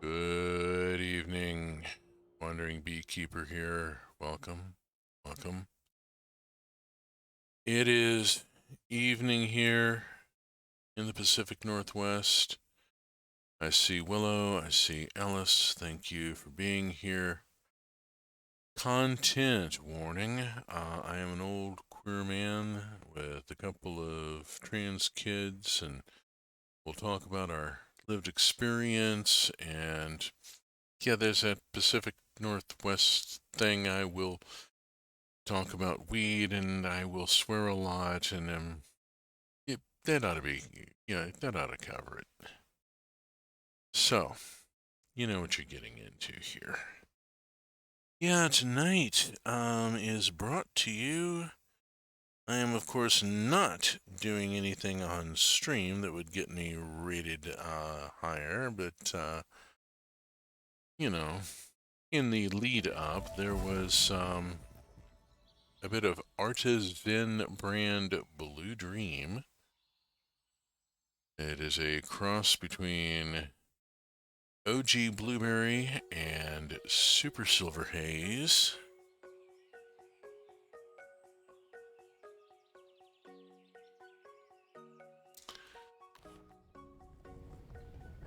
Good evening, Wandering Beekeeper here. Welcome, welcome. It is evening here in the Pacific Northwest. I see Willow, I see Alice. Thank you for being here. Content warning. I am an old queer man with a couple of trans kids, and we'll talk about our lived experience. And yeah, there's that Pacific Northwest thing, I will talk about weed and I will swear a lot, and that ought to be, that ought to cover it. So, you know what you're getting into here. Yeah, tonight is brought to you. I am, of course, not doing anything on stream that would get me rated higher, but, in the lead up, there was a bit of Artisan brand Blue Dream. It is a cross between OG Blueberry and Super Silver Haze.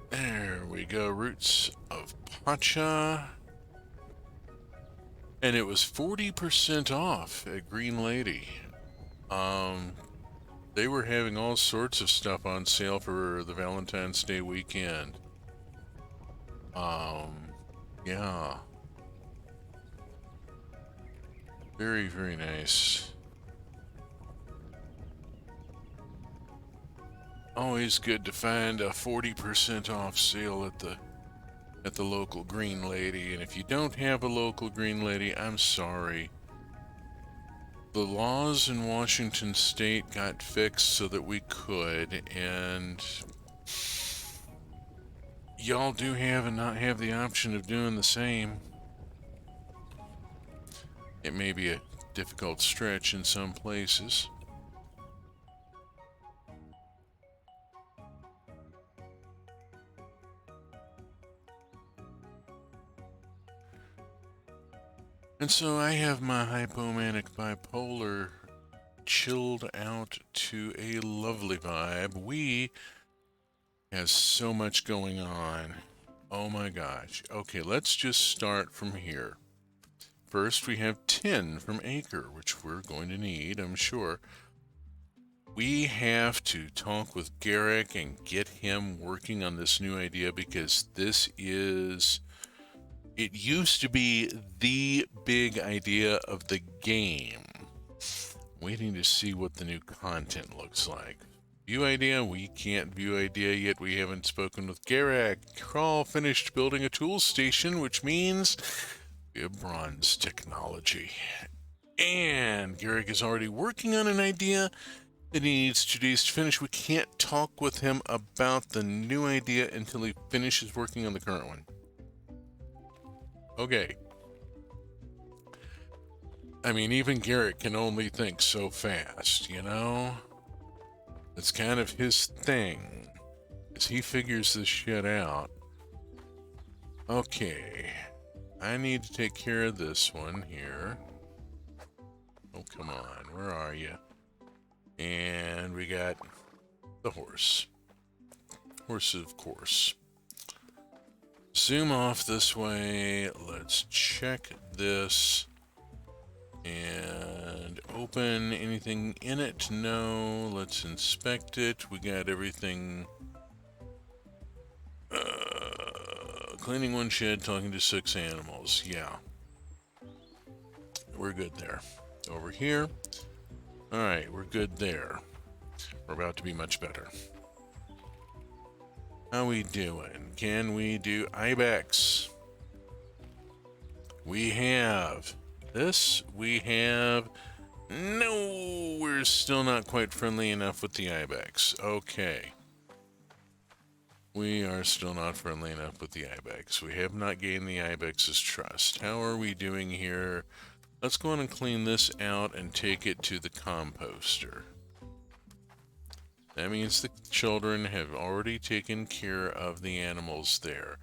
There we go, Roots of Pacha. And it was 40% off at Green Lady. They were having all sorts of stuff on sale for the Valentine's Day weekend. Yeah. Very, very nice. Always good to find a 40% off sale at the local Green Lady, and if you don't have a local Green Lady, I'm sorry. The laws in Washington State got fixed so that we could, and y'all do have and not have the option of doing the same. It may be a difficult stretch in some places. And so I have my hypomanic bipolar chilled out to a lovely vibe. We has so much going on. Oh my gosh. Okay, let's just start from here. First, we have 10 from Acre, which we're going to need, I'm sure. We have to talk with Garrick and get him working on this new idea because it used to be the big idea of the game. Waiting to see what the new content looks like. View idea? We can't view idea yet. We haven't spoken with Garrick. Crawl finished building a tool station, which means we have bronze technology. And Garrick is already working on an idea that he needs 2 days to finish. We can't talk with him about the new idea until he finishes working on the current one. Okay. I mean, even Garrick can only think so fast, you know? It's kind of his thing, as he figures this shit out. Okay. I need to take care of this one here. Oh, come on. Where are you? And we got the horse. Horse, of course. Zoom off this way. Let's check this. And open anything in it? No. Let's inspect it. We got everything. Cleaning 1 shed, talking to 6 animals. Yeah. We're good there. Over here. Alright, we're good there. We're about to be much better. How we doing? Can we do Ibex? We have this. We have... No, we're still not quite friendly enough with the Ibex. Okay. We are still not friendly enough with the Ibex. We have not gained the Ibex's trust. How are we doing here? Let's go on and clean this out and take it to the composter. That means the children have already taken care of the animals there.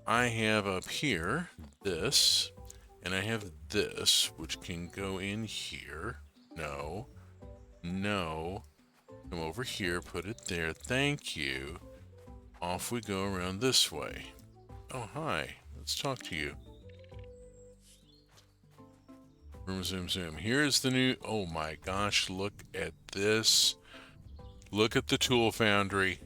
I have up here this, and I have this, which can go in here. No. No. Come over here, put it there. Thank you. Off we go around this way. Oh, hi. Let's talk to you. Zoom, zoom. Here's the new... Oh my gosh, look at this. Look at the tool foundry.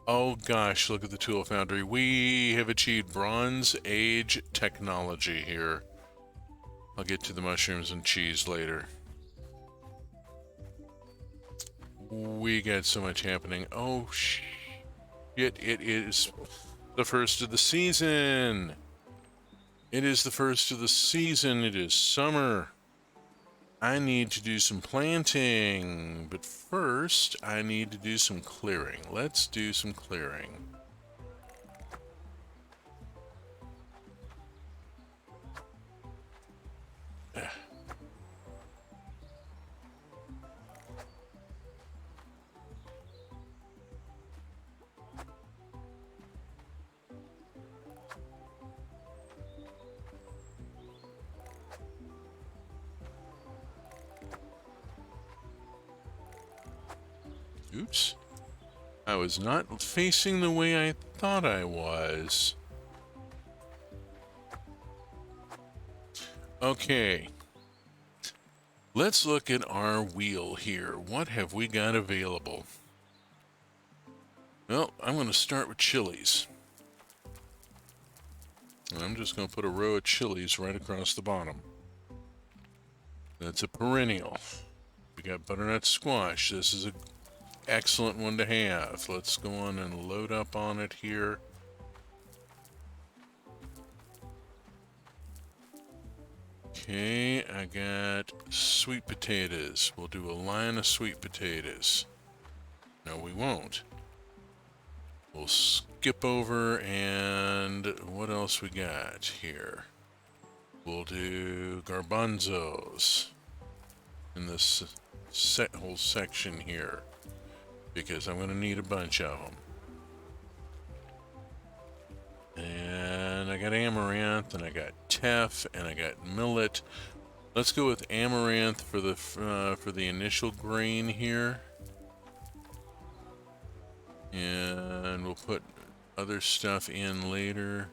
Oh gosh, look at the tool foundry. We have achieved Bronze Age technology here. I'll get to the mushrooms and cheese later. We got so much happening. Oh shit, it is the first of the season. It is the first of the season. It is summer. I need to do some planting, but first I need to do some clearing. Let's do some clearing. Oops. I was not facing the way I thought I was. Okay. Let's look at our wheel here. What have we got available? Well, I'm going to start with chilies. I'm just going to put a row of chilies right across the bottom. That's a perennial. We got butternut squash. This is an excellent one to have. Let's go on and load up on it here. Okay, I got sweet potatoes. We'll do a line of sweet potatoes. No, we won't. We'll skip over, and what else we got here? We'll do garbanzos in this whole section here, because I'm going to need a bunch of them. And I got amaranth, and I got teff, and I got millet. Let's go with amaranth for the initial grain here. And we'll put other stuff in later.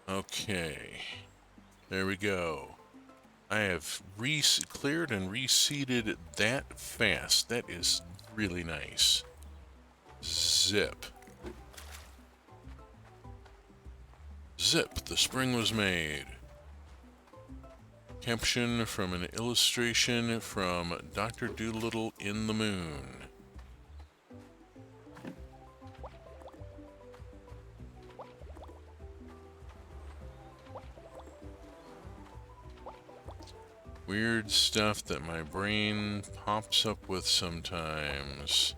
Okay. There we go. I have cleared and reseeded that fast. That is really nice. Zip. Zip, the spring was made. Caption from an illustration from Dr. Doolittle in the Moon. Weird stuff that my brain pops up with sometimes.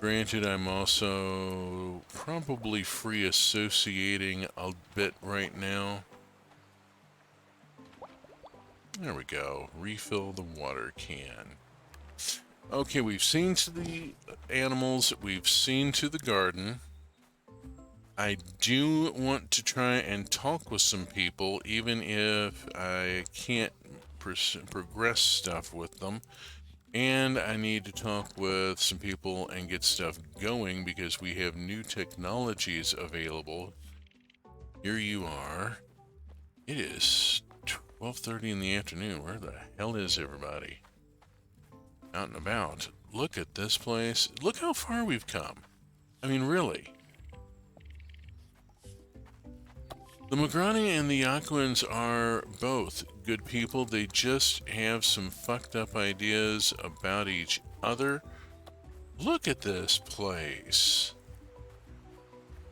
Granted, I'm also probably free associating a bit right now. There we go. Refill the water can. Okay, we've seen to the animals, we've seen to the garden. I do want to try and talk with some people, even if I can't progress stuff with them. And I need to talk with some people and get stuff going because we have new technologies available. Here you are. It is 12:30 in the afternoon. Where the hell is everybody? Out and about. Look at this place. Look how far we've come. I mean, really. The Magrani and the Yaquans are both good people. They just have some fucked up ideas about each other. Look at this place.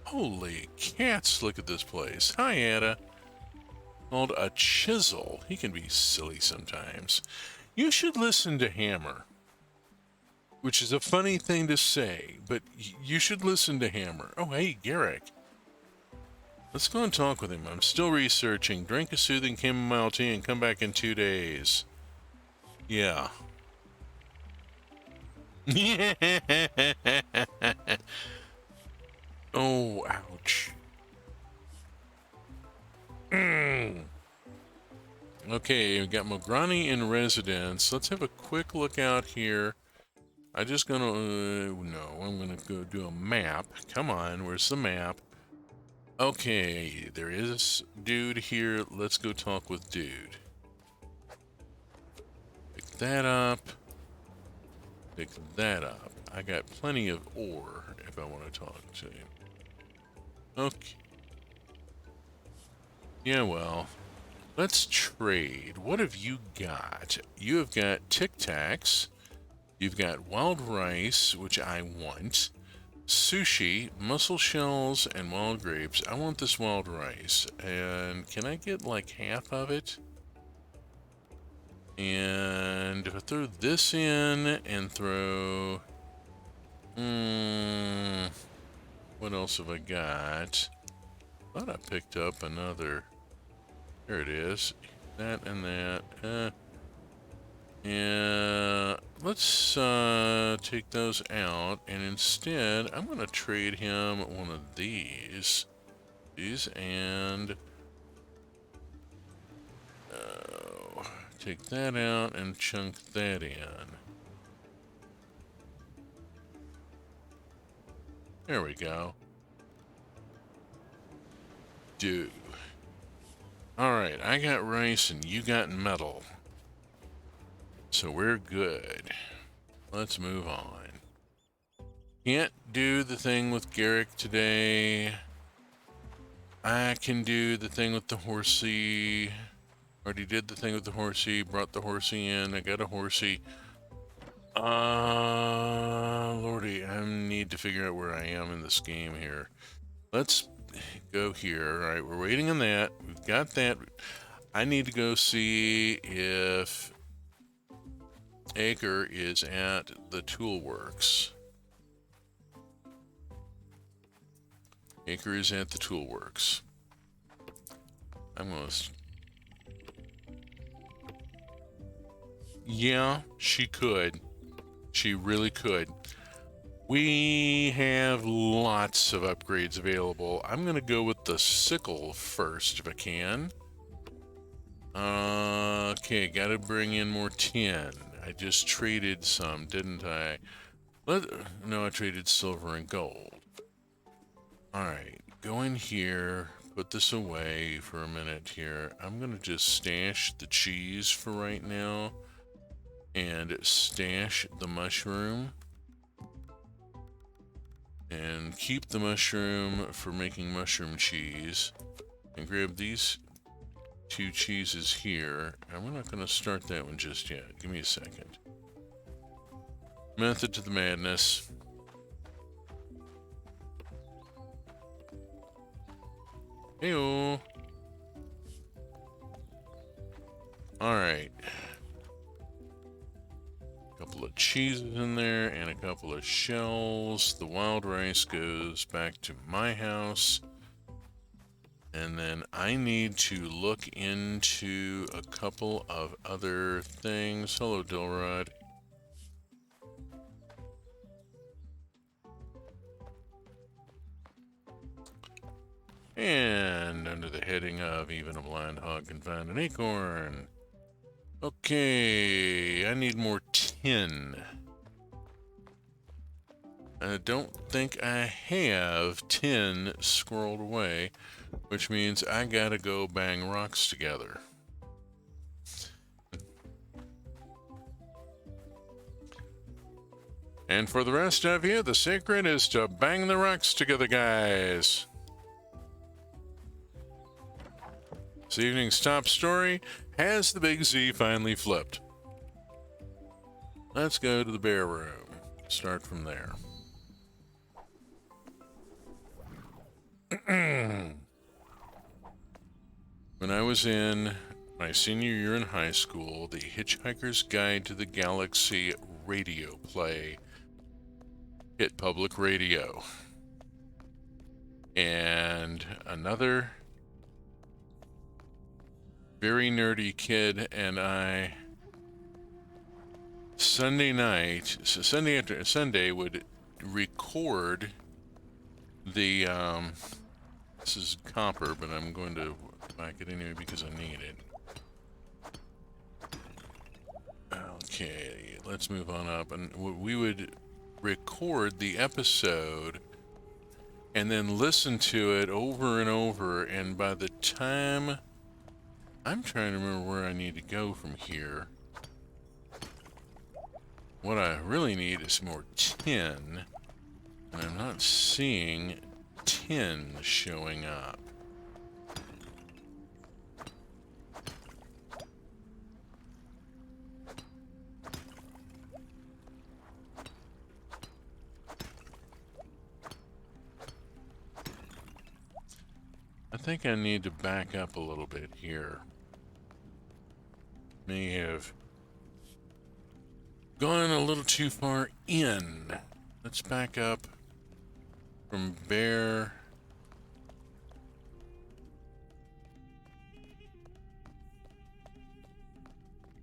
Holy cats, look at this place. Hi, Ada. Called a chisel. He can be silly sometimes. You should listen to Hammer. Which is a funny thing to say, but you should listen to Hammer. Oh, hey, Garrick. Let's go and talk with him. I'm still researching. Drink a soothing chamomile tea and come back in 2 days. Yeah. Oh, ouch. Okay, we've got Mograni in residence. Let's have a quick look out here. I'm just gonna, no, I'm gonna go do a map. Come on, where's the map? Okay, there is dude here. Let's go talk with dude. Pick that up. Pick that up. I got plenty of ore if I want to talk to him. Okay. Yeah, well, let's trade. What have you got? You have got Tic Tacs. You've got wild rice, which I want. Sushi, mussel shells, and wild grapes. I want this wild rice. And can I get like half of it? And if I throw this in and throw... what else have I got? Thought I picked up another... There it is. That and that. Yeah, let's take those out, and instead I'm gonna trade him one of these. And take that out and chunk that in. There we go. Dude. Alright, I got rice and you got metal. So we're good. Let's move on. Can't do the thing with Garrick today. I can do the thing with the horsey. Already did the thing with the horsey. Brought the horsey in. I got a horsey. Lordy, I need to figure out where I am in this game here. Let's go here. All right, we're waiting on that. We've got that. I need to go see if Acre is at the Toolworks. Acre is at the Toolworks. I'm gonna... Yeah, she could. She really could. We have lots of upgrades available. I'm gonna go with the sickle first if I can. Okay, gotta bring in more tin. I just traded some, didn't I? No, I traded silver and gold. Alright, go in here, put this away for a minute here. I'm gonna just stash the cheese for right now. And stash the mushroom. And keep the mushroom for making mushroom cheese. And grab these two cheeses here. And we're not going to start that one just yet. Give me a second. Method to the madness. Heyo. Alright. Couple of cheeses in there and a couple of shells. The wild rice goes back to my house. And then I need to look into a couple of other things. Hello, Dilrod. And under the heading of even a blind hog can find an acorn. Okay, I need more tin. I don't think I have tin squirreled away, which means I gotta go bang rocks together. And for the rest of you, the secret is to bang the rocks together, guys. This evening's top story: has the Big Z finally flipped? Let's go to the bear room. Start from there. When I was in my senior year in high school, the Hitchhiker's Guide to the Galaxy radio play hit public radio. And another very nerdy kid and I, Sunday night, so Sunday after Sunday, would record the, this is copper, but I'm going to whack it anyway because I need it. Okay, let's move on up. And we would record the episode and then listen to it over and over, and by the time... I'm trying to remember where I need to go from here. What I really need is more tin, and I'm not seeing tin showing up. I think I need to back up a little bit here. May have gone a little too far in. Let's back up from bear.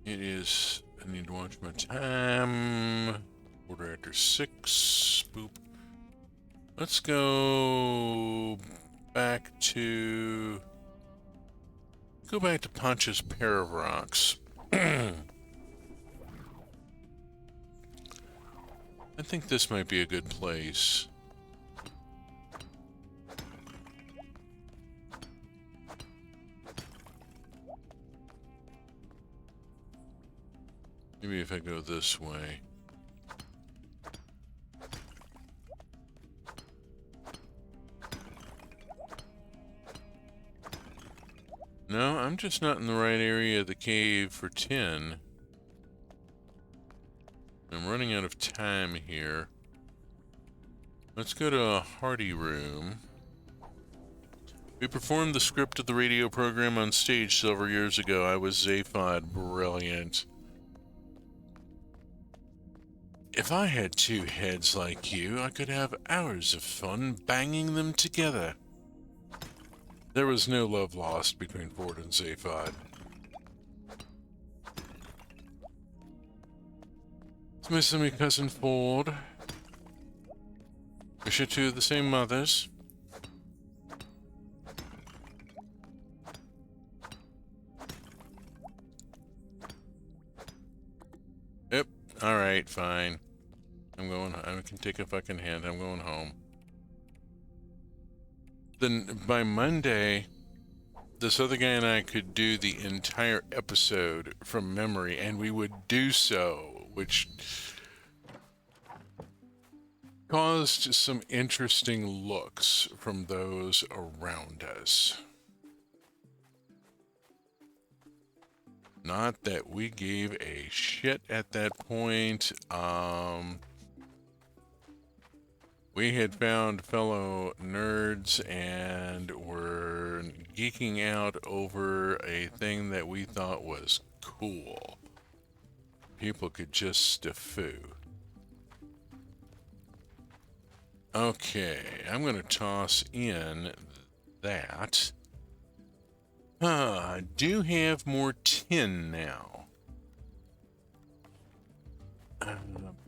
It is, I need to watch my time. Quarter after 6. Boop. Let's go back to Pacha's pair of rocks. I think this might be a good place. Maybe if I go this way. No, I'm just not in the right area of the cave for tin. I'm running out of time here. Let's go to a Hardy room. We performed the script of the radio program on stage several years ago. I was Zaphod. Brilliant. If I had 2 heads like you, I could have hours of fun banging them together. There was no love lost between Ford and Zaphod. It's my semi-cousin Ford. We share 2 of the same mothers. Yep, alright, fine. I can take a fucking hint, I'm going home. Then by Monday, this other guy and I could do the entire episode from memory, and we would do so, which caused some interesting looks from those around us. Not that we gave a shit at that point. We had found fellow nerds and were geeking out over a thing that we thought was cool. People could just stiffoo. Okay, I'm going to toss in that. I do have more tin now.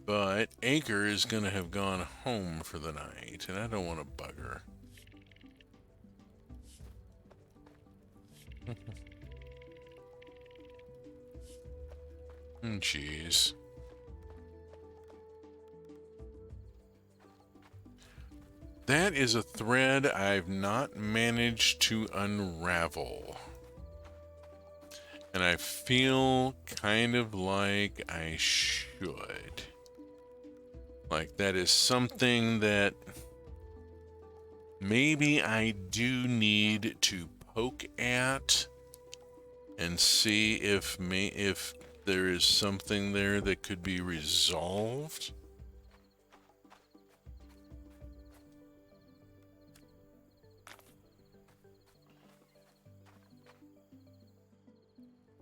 But Acre is going to have gone home for the night, and I don't want to bug her. Jeez. That is a thread I've not managed to unravel. And I feel kind of like I should. Like that is something that maybe I do need to poke at and see if there is something there that could be resolved.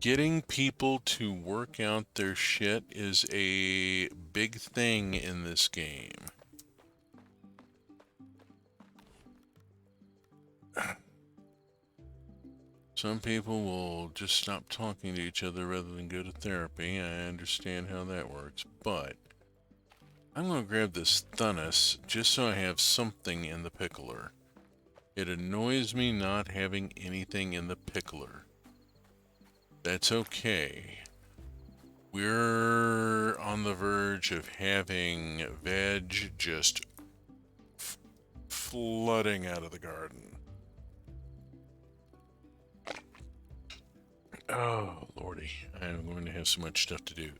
Getting people to work out their shit is a big thing in this game. Some people will just stop talking to each other rather than go to therapy. I understand how that works, but I'm going to grab this Thunus just so I have something in the pickler. It annoys me not having anything in the pickler. That's okay. We're on the verge of having veg just flooding out of the garden. Oh, lordy. I'm going to have so much stuff to do.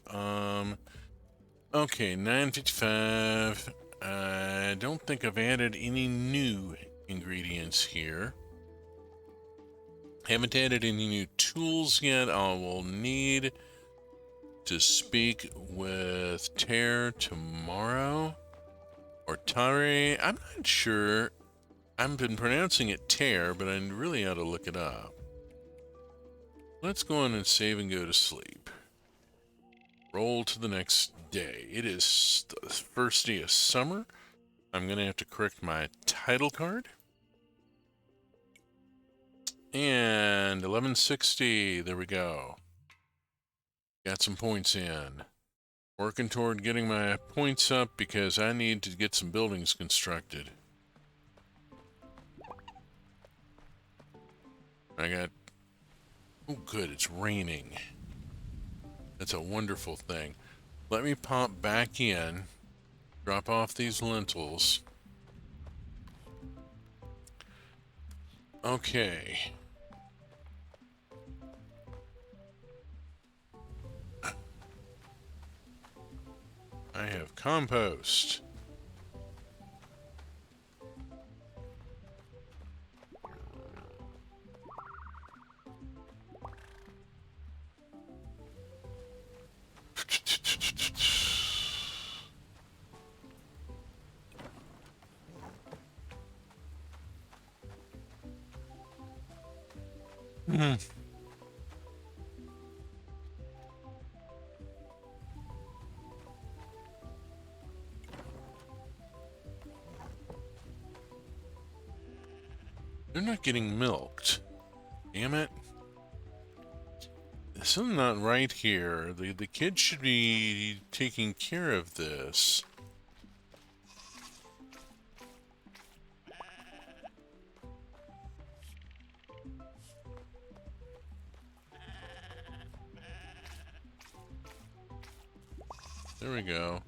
Okay, 9:55. I don't think I've added any new ingredients here. Haven't added any new tools yet. I will need to speak with Ter tomorrow. Or Tare. I'm not sure. I've been pronouncing it Ter, but I really ought to look it up. Let's go on and save and go to sleep. Roll to the next day. It is the first day of summer. I'm going to have to correct my title card. And 1160. There we go. Got some points in. Working toward getting my points up because I need to get some buildings constructed. I got... Oh, good. It's raining. That's a wonderful thing. Let me pop back in. Drop off these lentils. Okay. I have compost. Hmm. They're not getting milked. Damn it. There's something not right here. The kids should be taking care of this. There we go.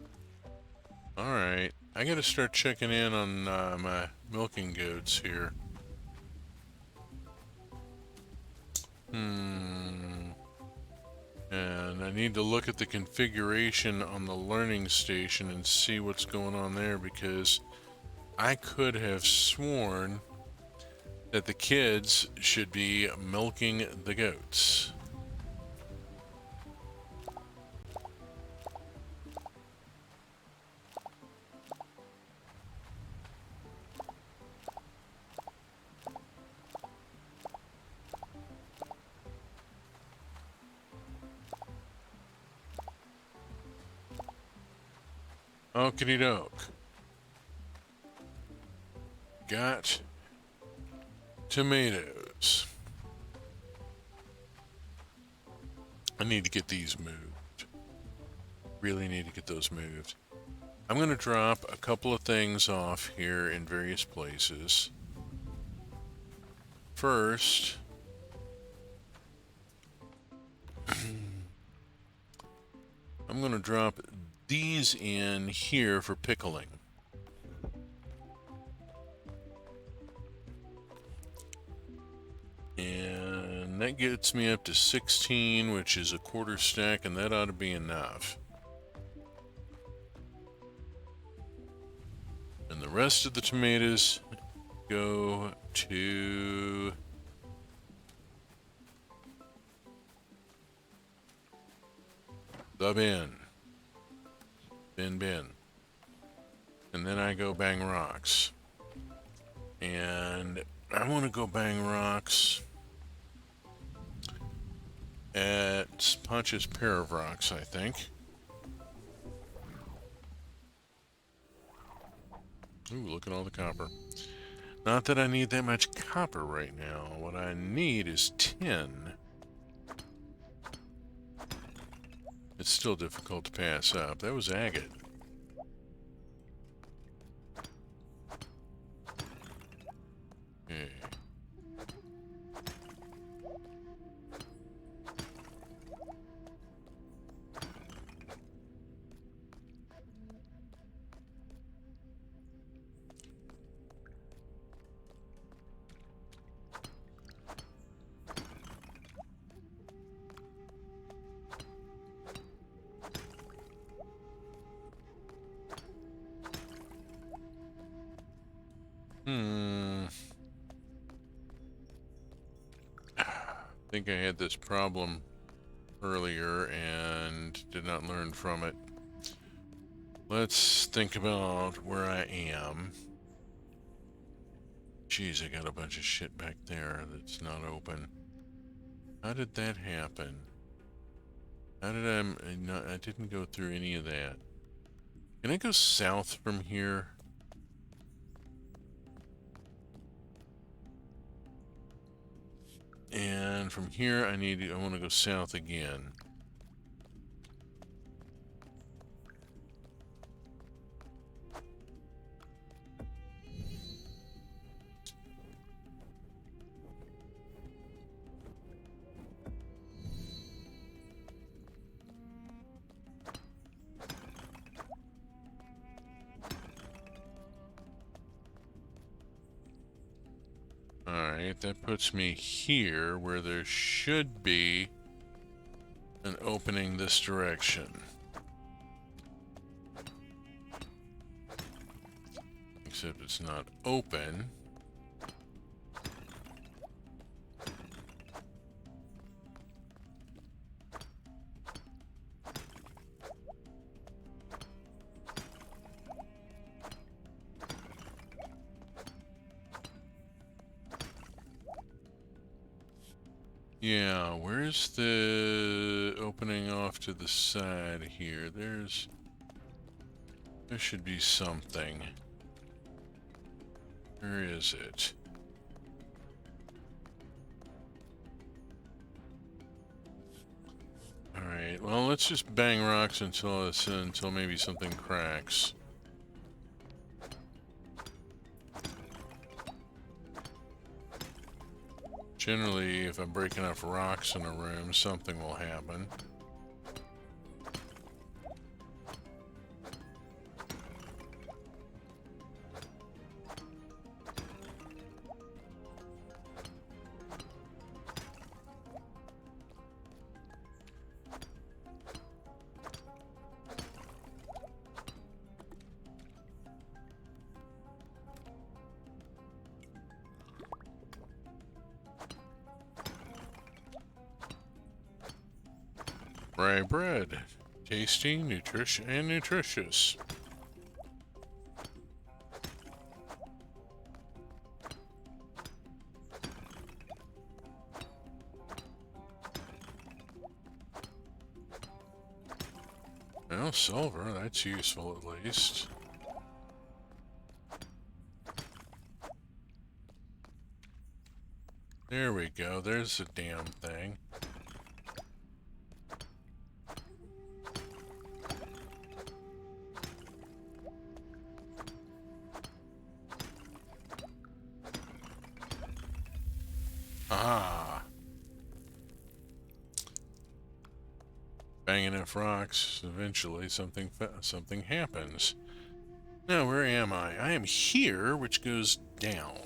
Alright. I gotta start checking in on my milking goats here. And I need to look at the configuration on the learning station and see what's going on there, because I could have sworn that the kids should be milking the goats. Okie doke. Got tomatoes. I need to get these moved. Really need to get those moved. I'm going to drop a couple of things off here in various places. First, I'm going to drop these in here for pickling. And that gets me up to 16, which is a quarter stack, and that ought to be enough. And the rest of the tomatoes go to the bin. Bin. And then I go bang rocks. And I want to go bang rocks at Pacha's pair of rocks, I think. Ooh, look at all the copper. Not that I need that much copper right now. What I need is tin. It's still difficult to pass up. That was agate. Okay. think I had this problem earlier and did not learn from it. Let's think about where I am. Jeez, I got a bunch of shit back there that's not open. How did that happen? How did I didn't go through any of that. Can I go south from here? And from here, I want to go south again. Alright, that puts me here where there should be an opening this direction. Except it's not open. Yeah, where's the opening off to the side here? There should be something. Where is it? Alright, well, let's just bang rocks until maybe something cracks. Generally, if I break enough rocks in a room, something will happen. Rye bread. Tasty, nutritious. Well, silver, that's useful at least. There we go, there's the damn thing. Ah. Bang enough rocks, eventually something happens. Now, where am I? I am here, which goes down.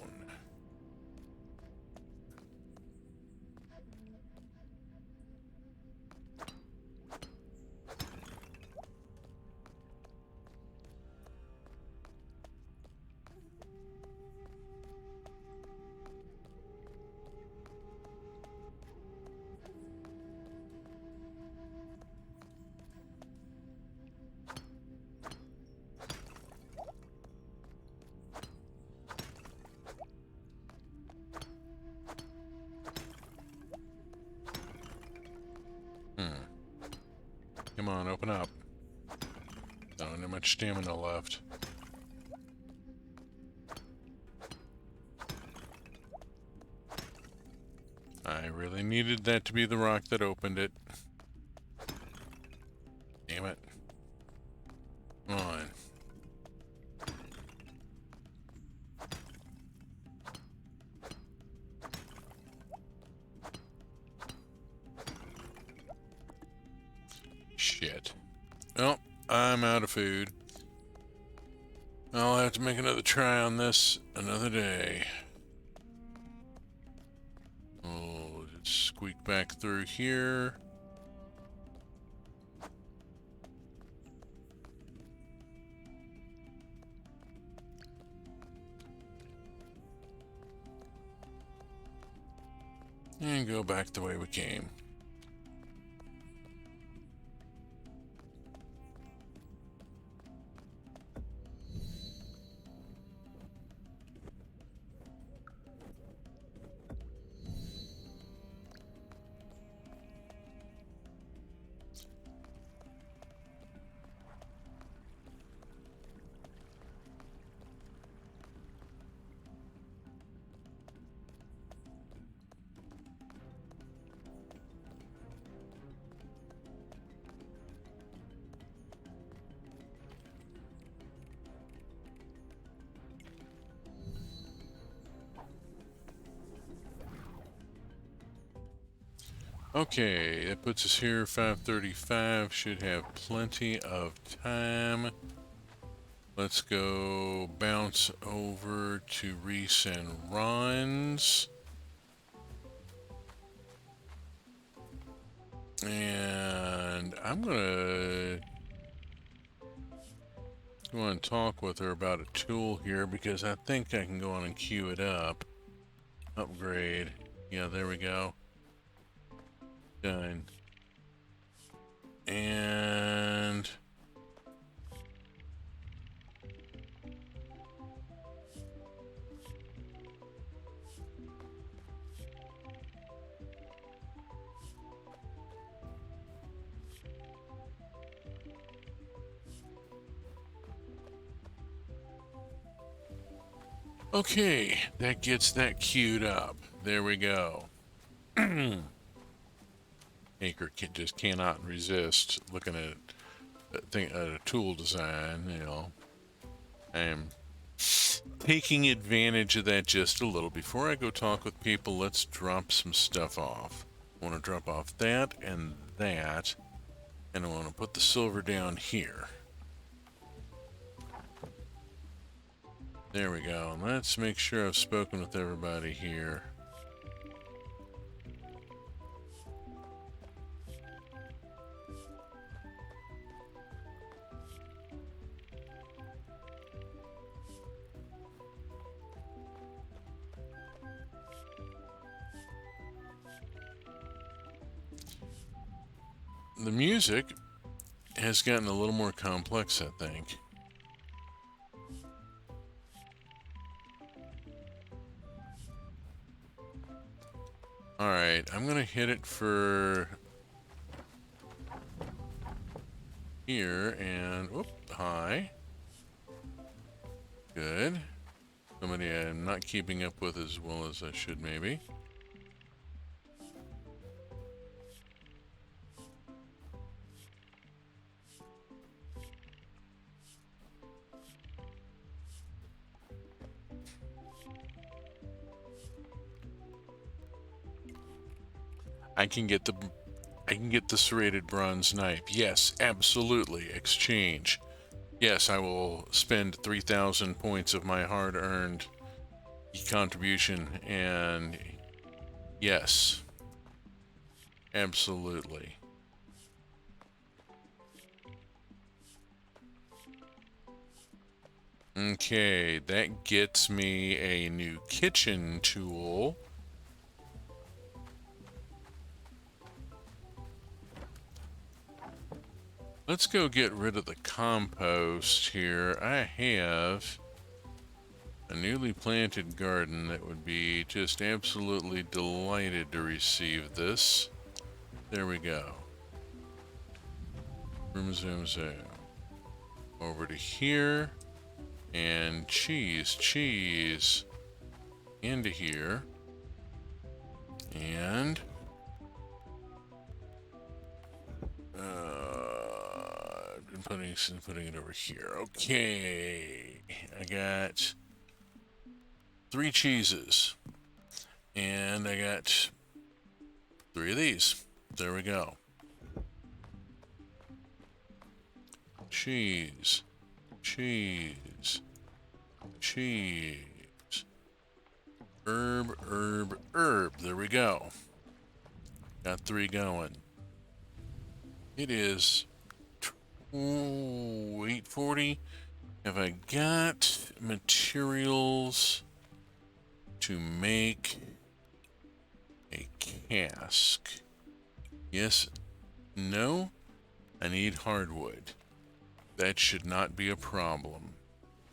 Come on, open up. Don't have much stamina left. I really needed that to be the rock that opened it. Damn it. Come on. Shit. Well, I'm out of food. I'll have to make another try on this another day. Oh, just squeak back through here. And go back the way we came. Okay, that puts us here, 5:35. Should have plenty of time. Let's go bounce over to Reese and Ron's. And I'm gonna go and talk with her about a tool here because I think I can go on and queue it up. Upgrade. Yeah, there we go. Done. And okay, that gets that queued up. There we go. Acre just cannot resist looking at a tool design, you know. I am taking advantage of that just a little. Before I go talk with people, let's drop some stuff off. I want to drop off that, and I want to put the silver down here. There we go. Let's make sure I've spoken with everybody here. The music has gotten a little more complex, I think. Alright, I'm gonna hit it for here and whoop, hi. Good. Somebody I'm not keeping up with as well as I should maybe. I can get the serrated bronze knife. Yes, absolutely. Exchange. Yes, I will spend 3,000 points of my hard-earned contribution, and yes, absolutely. Okay, that gets me a new kitchen tool. Let's go get rid of the compost here. I have a newly planted garden that would be just absolutely delighted to receive this. There we go. Zoom. Over to here. And cheese. Into here. And putting it over here. Okay, I got 3 cheeses, and I got 3 of these. There we go. Cheese. Herb. There we go. Got 3 going. It is 8:40. Have I got materials to make a cask. Yes. No? I need hardwood. That should not be a problem.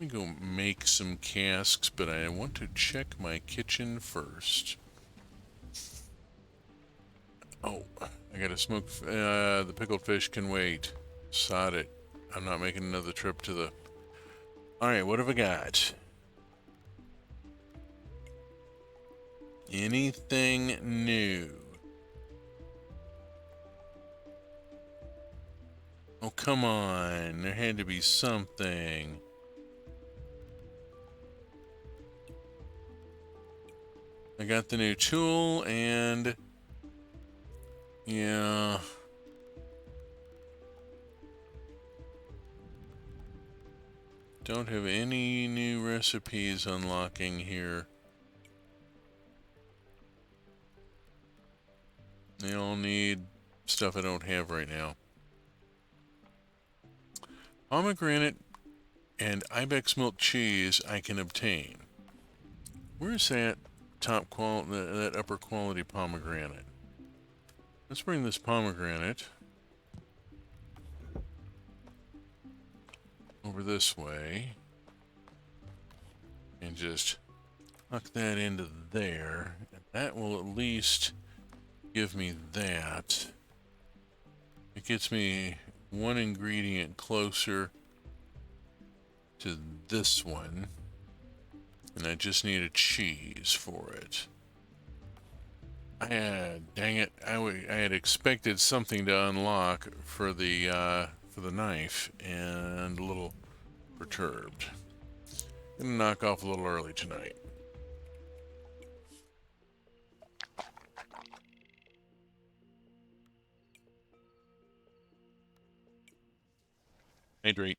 Let me go make some casks, but I want to check my kitchen first. Oh, I gotta smoke. The pickled fish can wait. Sod it. I'm not making another trip to the... Alright, what have I got? Anything new? Oh, come on. There had to be something. I got the new tool and... Yeah... Don't have any new recipes unlocking here. They all need stuff I don't have right now. Pomegranate and ibex milk cheese I can obtain. Where's that top quality, that upper quality pomegranate? Let's bring this pomegranate over this way and just tuck that into there. And that will at least give me that. It gets me one ingredient closer to this one. And I just need a cheese for it. Dang it! I had expected something to unlock for the knife, and a little perturbed. Gonna knock off a little early tonight. Hydrate.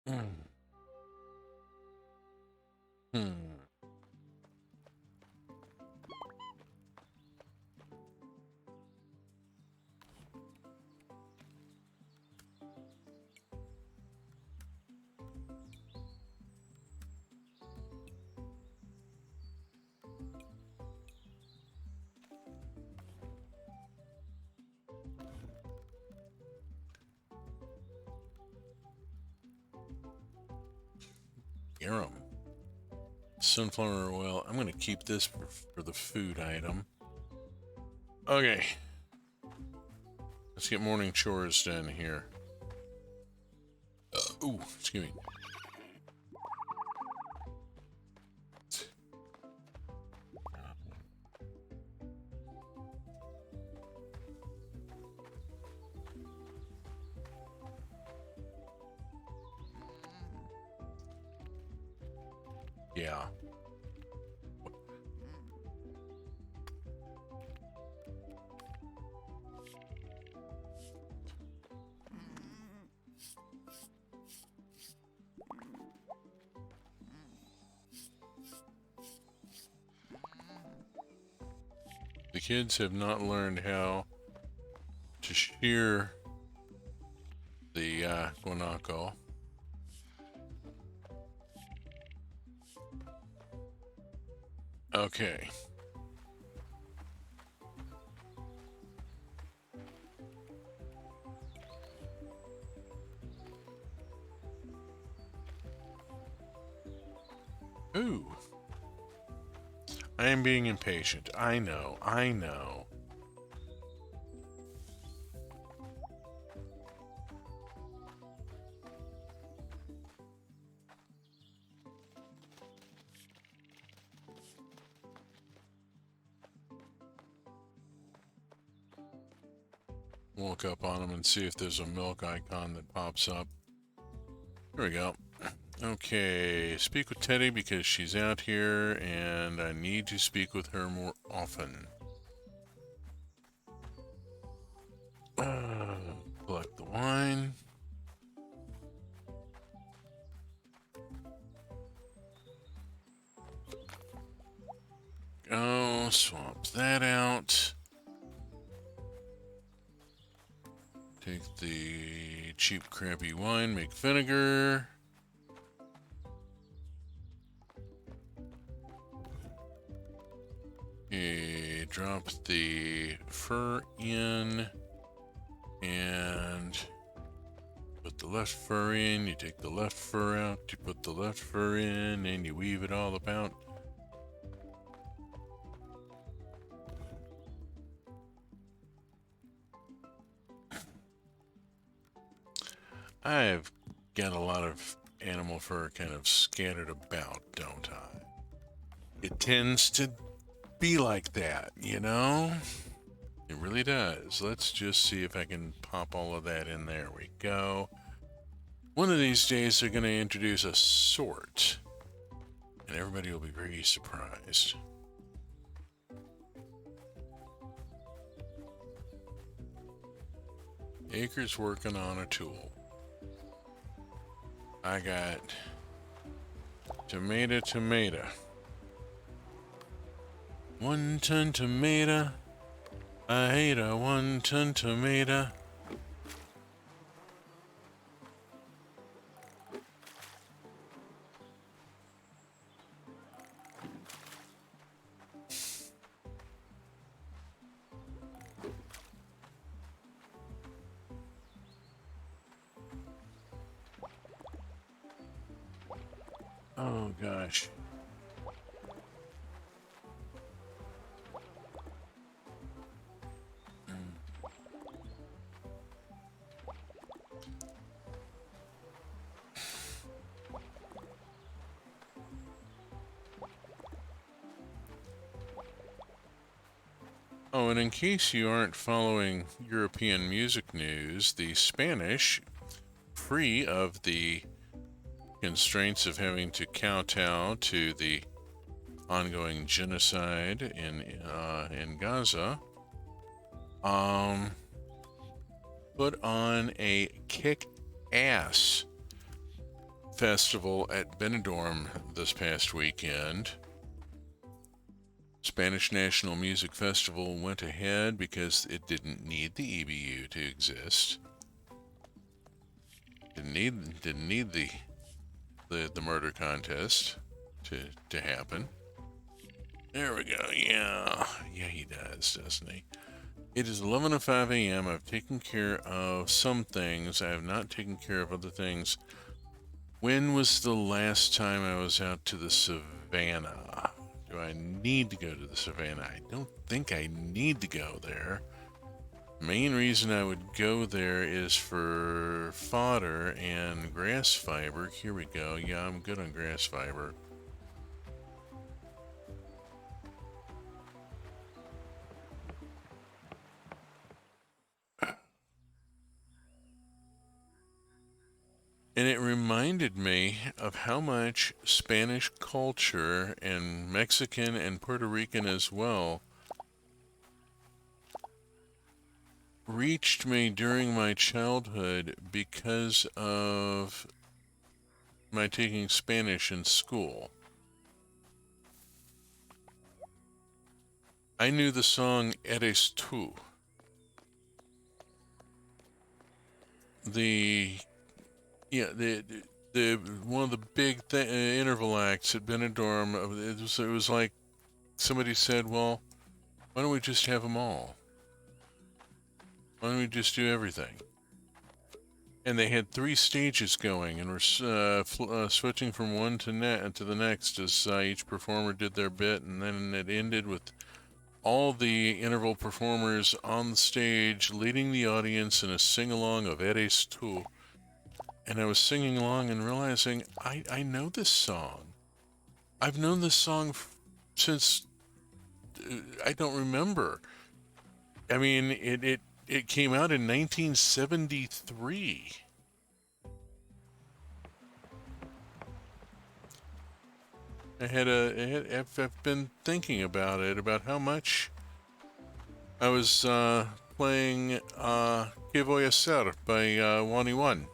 Hmm. Garum. Sunflower oil. I'm gonna keep this for the food item. Okay. Let's get morning chores done here. Ooh, excuse me. Yeah. The kids have not learned how to shear the guanaco. Okay. Ooh. I am being impatient. I know. I know. Look up on them and see if there's a milk icon that pops up. There we go. Okay, speak with Teddy because she's out here and I need to speak with her more often. Collect the wine. Go, swap that out. Take the cheap, crappy wine, make vinegar. You drop the fur in and put the left fur in. You take the left fur out. You put the left fur in and you weave it all about. I've got a lot of animal fur kind of scattered about, don't I? It tends to be like that, you know? It really does. Let's just see if I can pop all of that in. There we go. One of these days they're going to introduce a sort, and everybody will be very surprised. Acre's working on a tool. I got tomato. 1 ton tomato. I hate a 1 ton tomato. Oh gosh. Oh, and in case you aren't following European music news, the Spanish, free of the constraints of having to kowtow to the ongoing genocide in Gaza, put on a kick-ass festival at Benidorm this past weekend. Spanish National Music Festival went ahead because it didn't need the EBU to exist. Didn't need the murder contest to happen. There we go. Yeah, he does, doesn't he? It is 11:05 a.m. I've taken care of some things. I have not taken care of other things. When was the last time I was out to the savannah? Do I need to go to the savannah? I don't think I need to go there. Main reason I would go there is for fodder and grass fiber. Here we go. Yeah, I'm good on grass fiber. And it reminded me of how much Spanish culture and Mexican and Puerto Rican as well reached me during my childhood because of my taking Spanish in school. I knew the song Eres tú. The one of the big interval acts at Benidorm. It was like somebody said, "Well, why don't we just have them all? Why don't we just do everything?" And they had 3 stages going, and were switching from one to the next as each performer did their bit, and then it ended with all the interval performers on the stage leading the audience in a sing-along of Eres tú. And I was singing along and realizing I know this song. I've known this song since I don't remember. I mean, it came out in 1973. I've been thinking about it, about how much I was playing Que Voy a Hacer by 1E1.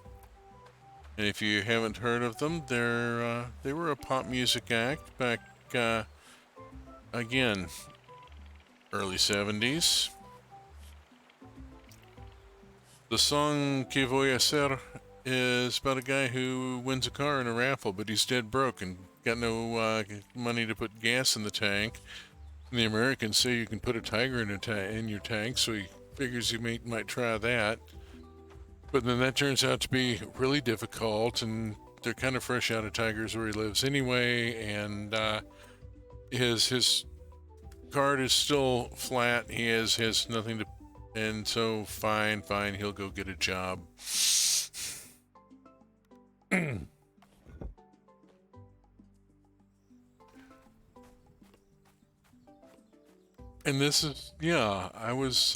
And if you haven't heard of them, they were a pop music act back, again, early 70s. The song Que Voy a Hacer is about a guy who wins a car in a raffle, but he's dead broke and got no money to put gas in the tank. The Americans say you can put a tiger in your tank, so he figures he might try that. But then that turns out to be really difficult, and they're kind of fresh out of tigers where he lives anyway, and his card is still flat. He has nothing to, and so fine, he'll go get a job. And this is, yeah, I was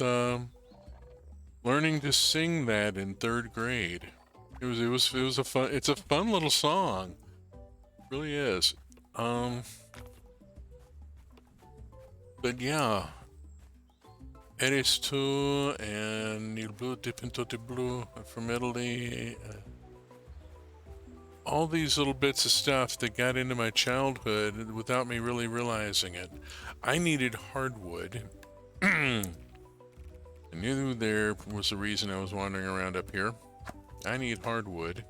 learning to sing that in 3rd grade. It was a fun. It's a fun little song. It really is. Um, but yeah, eres tú and il blu di pinto di blu from Italy. All these little bits of stuff that got into my childhood without me really realizing it. I needed hardwood. I knew there was a reason I was wandering around up here. I need hardwood.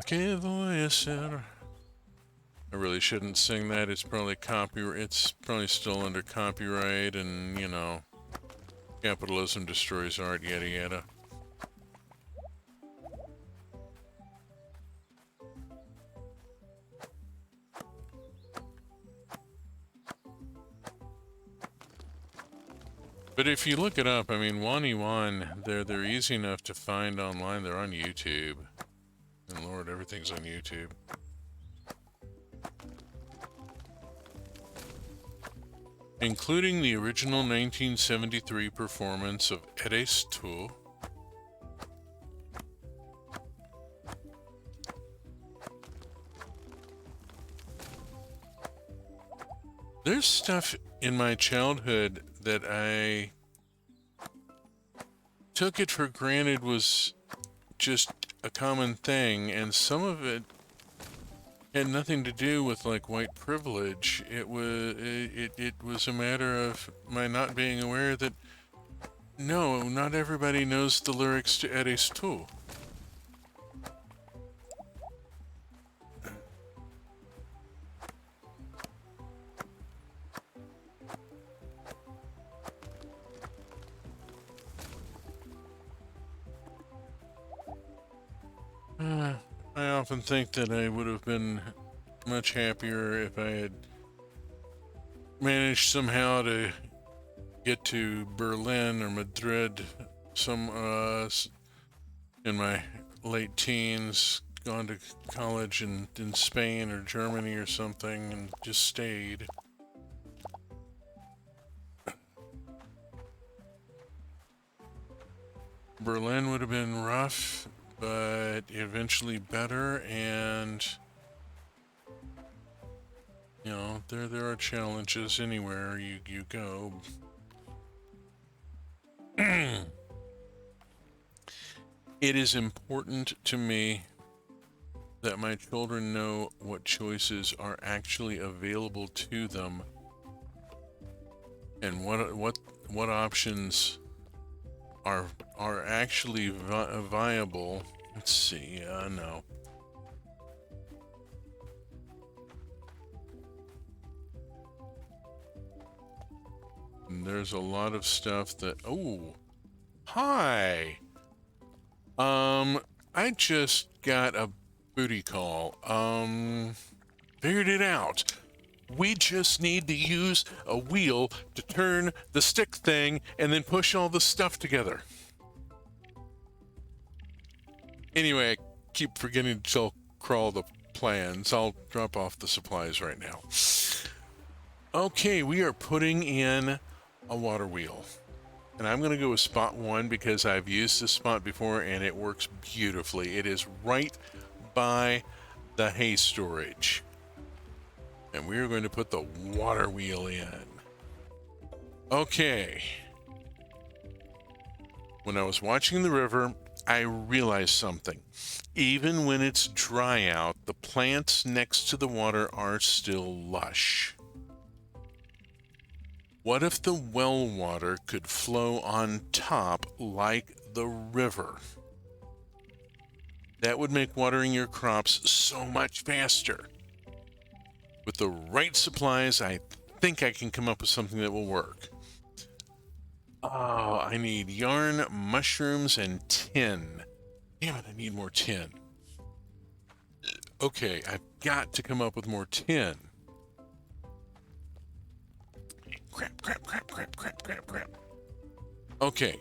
¿Qué voy a hacer? I really shouldn't sing that. It's probably copyright. It's probably still under copyright, and you know, capitalism destroys art. Yada yada. But if you look it up, I mean, Wani-Wan, they're easy enough to find online. They're on YouTube. And Lord, everything's on YouTube. Including the original 1973 performance of Eres Tú. There's stuff in my childhood that I took it for granted was just a common thing, and some of it had nothing to do with like white privilege. It was a matter of my not being aware that no, not everybody knows the lyrics to Eres Tú. I often think that I would have been much happier if I had managed somehow to get to Berlin or Madrid in my late teens, gone to college in Spain or Germany or something, and just stayed. Berlin would have been rough, but eventually better, and you know, there are challenges anywhere you go. It is important to me that my children know what choices are actually available to them and what options are actually viable. Let's see. No. And there's a lot of stuff that. Oh, hi. I just got a booty call. Figured it out. We just need to use a wheel to turn the stick thing and then push all the stuff together. Anyway, I keep forgetting to tell Crawl the plans. I'll drop off the supplies right now. Okay, we are putting in a water wheel. And I'm going to go with spot 1 because I've used this spot before and it works beautifully. It is right by the hay storage. And we are going to put the water wheel in. Okay. When I was watching the river, I realized something. Even when it's dry out, the plants next to the water are still lush. What if the well water could flow on top like the river? That would make watering your crops so much faster. With the right supplies, I think I can come up with something that will work. Oh, I need yarn, mushrooms, and tin. Damn it, I need more tin. Okay, I've got to come up with more tin. Crap, crap, crap, crap, crap, crap, crap. Okay.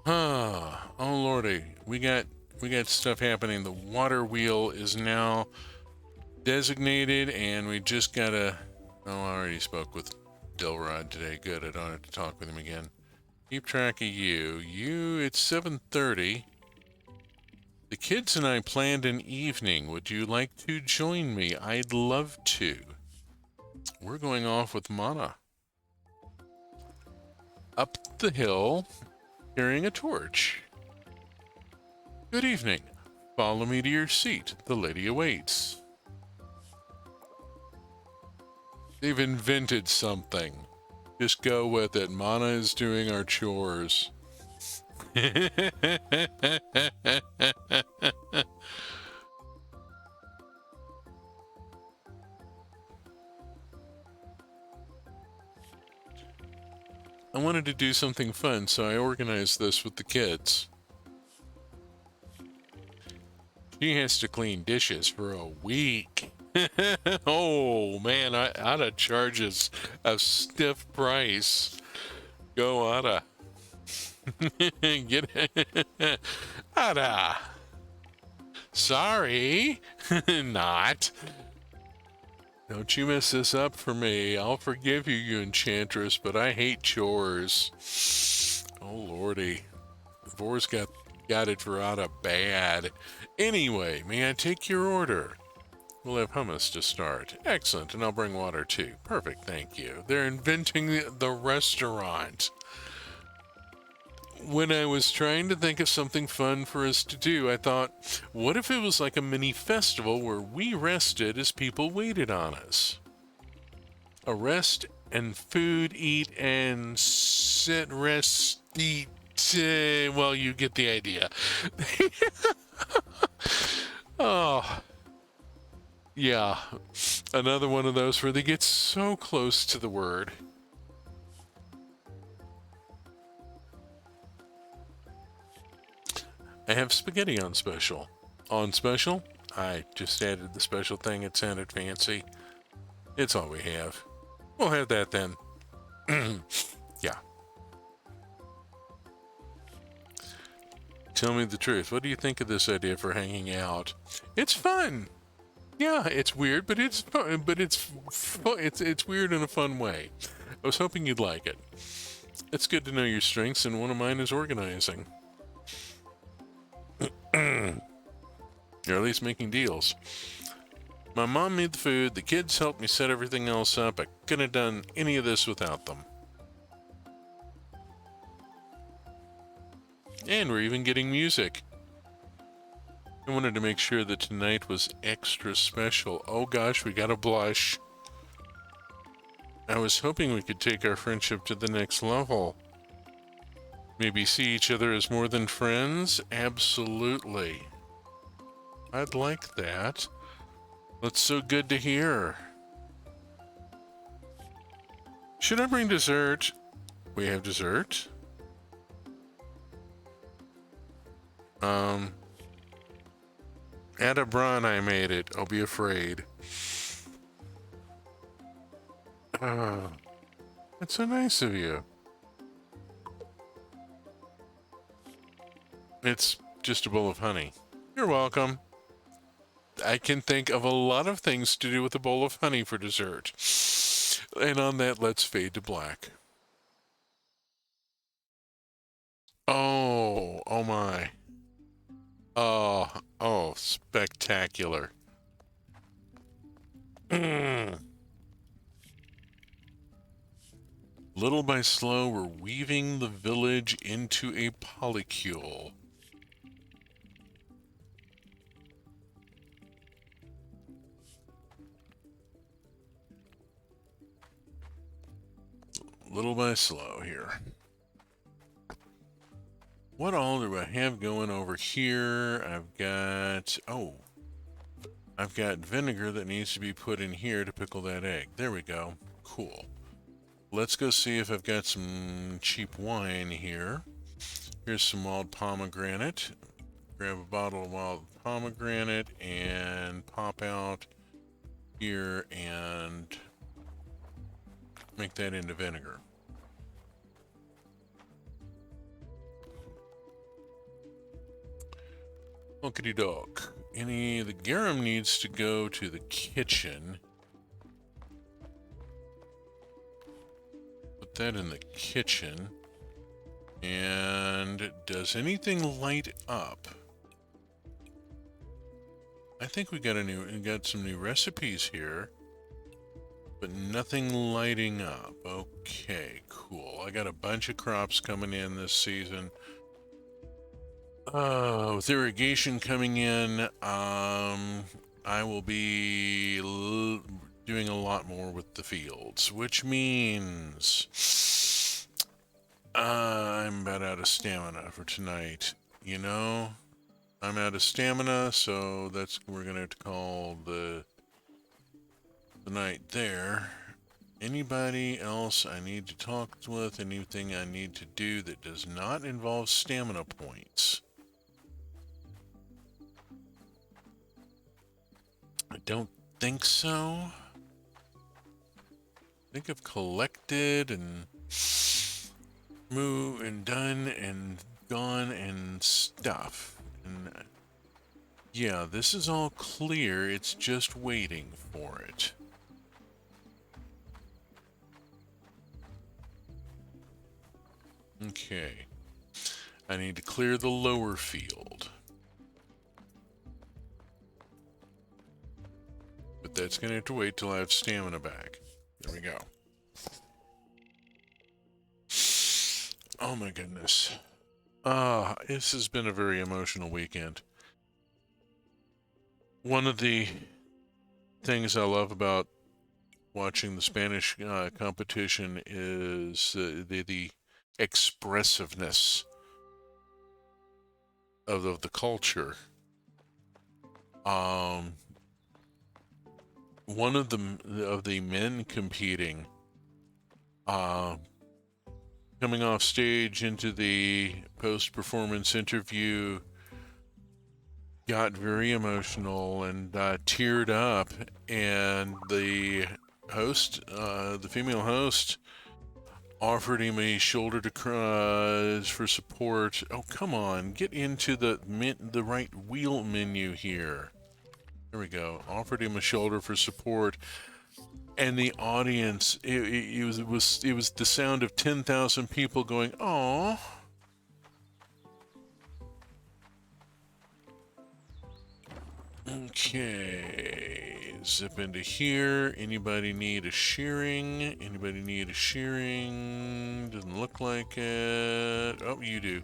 Oh lordy, we got stuff happening. The water wheel is now designated, and we just gotta. Oh, I already spoke with Delrod today. Good, I don't have to talk with him again. Keep track of you. It's 7:30. The kids and I planned an evening. Would you like to join me? I'd love to. We're going off with Mana. Up the hill, carrying a torch. Good evening. Follow me to your seat. The lady awaits. They've invented something. Just go with it. Mana is doing our chores. I wanted to do something fun, so I organized this with the kids. She has to clean dishes for a week. Oh man, I'd charge us a stiff price. Go Ada. Get it. Ada. Sorry. Not. Don't you mess this up for me. I'll forgive you, you enchantress, but I hate chores. Oh lordy. Vor's got it for Ada bad. Anyway, may I take your order? We'll have hummus to start. Excellent, and I'll bring water too. Perfect, thank you. They're inventing the restaurant. When I was trying to think of something fun for us to do, I thought, what if it was like a mini festival where we rested as people waited on us? A rest and food, eat and sit, rest, eat. Well, you get the idea. Oh, yeah. Another one of those where they get so close to the word. I have spaghetti on special. On special? I just added the special thing. It sounded fancy. It's all we have. We'll have that then. Yeah. Tell me the truth. What do you think of this idea for hanging out? It's fun. Yeah, it's weird, but it's fun. But it's weird in a fun way. I was hoping you'd like it. It's good to know your strengths, and one of mine is organizing. Or at least making deals. My mom made the food, the kids helped me set everything else up. I couldn't have done any of this without them. And we're even getting music. I wanted to make sure that tonight was extra special. Oh gosh, we got a blush. I was hoping we could take our friendship to the next level. Maybe see each other as more than friends? Absolutely. I'd like that. That's so good to hear. Should I bring dessert? We have dessert. Add a Bron, I made it. I'll be afraid. That's so nice of you. It's just a bowl of honey. You're welcome. I can think of a lot of things to do with a bowl of honey for dessert. And on that, let's fade to black. Oh my. Oh, spectacular. Little by slow, we're weaving the village into a polycule. Little by slow here. what all do I have going over here? I've got vinegar that needs to be put in here to pickle that egg. There we go. Cool. Let's go see if I've got some cheap wine here. Here's some wild pomegranate. Grab a bottle of wild pomegranate and pop out here and make that into vinegar. Okie doke. The garum needs to go to the kitchen. Put that in the kitchen. And does anything light up? I think we got some new recipes here, but nothing lighting up. Okay, cool. I got a bunch of crops coming in this season. With irrigation coming in, I will be doing a lot more with the fields, which means I'm about out of stamina for tonight. You know, I'm out of stamina, so we're gonna have to call the night there. Anybody else I need to talk with? Anything I need to do that does not involve stamina points? I don't think so. I think I've collected and moved and done and gone and stuff. And yeah, this is all clear. It's just waiting for it. Okay. I need to clear the lower field. But that's going to have to wait till I have stamina back. There we go. Oh my goodness. This has been a very emotional weekend. One of the things I love about watching the Spanish competition is the expressiveness of the culture. One of the men competing, coming off stage into the post-performance interview, got very emotional and teared up, and the host, the female host, offered him a shoulder to cry for support. Oh, come on, get into the right wheel menu here. There we go. Offered him a shoulder for support, and the audience, it was the sound of 10,000 people going, "Aw." Okay, zip into here. Anybody need a shearing? Anybody need a shearing? Doesn't look like it. Oh, you do.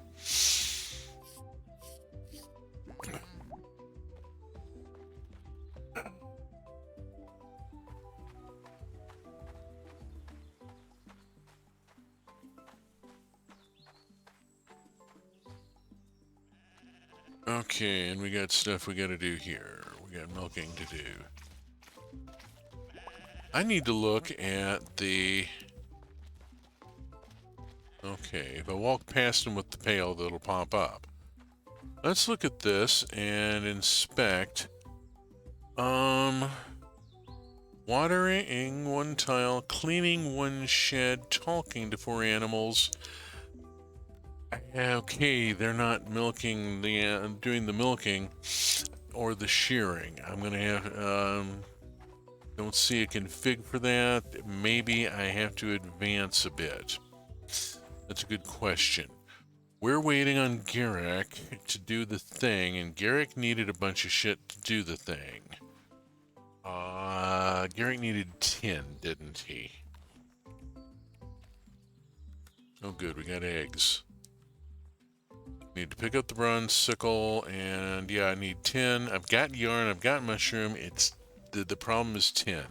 Okay, and we got stuff we gotta do here. We got milking to do. I need to look at the... Okay, if I walk past them with the pail, that'll pop up. Let's look at this and inspect. Watering one tile, cleaning one shed, talking to 4 animals. Okay, they're not milking doing the milking or the shearing. I'm gonna have, don't see a config for that. Maybe I have to advance a bit. That's a good question. We're waiting on Garrick to do the thing, and Garrick needed a bunch of shit to do the thing. Garrick needed 10, didn't he? Oh good, we got eggs. Need to pick up the bronze sickle, and yeah, I need 10. I've got yarn, I've got mushroom. It's the problem is 10.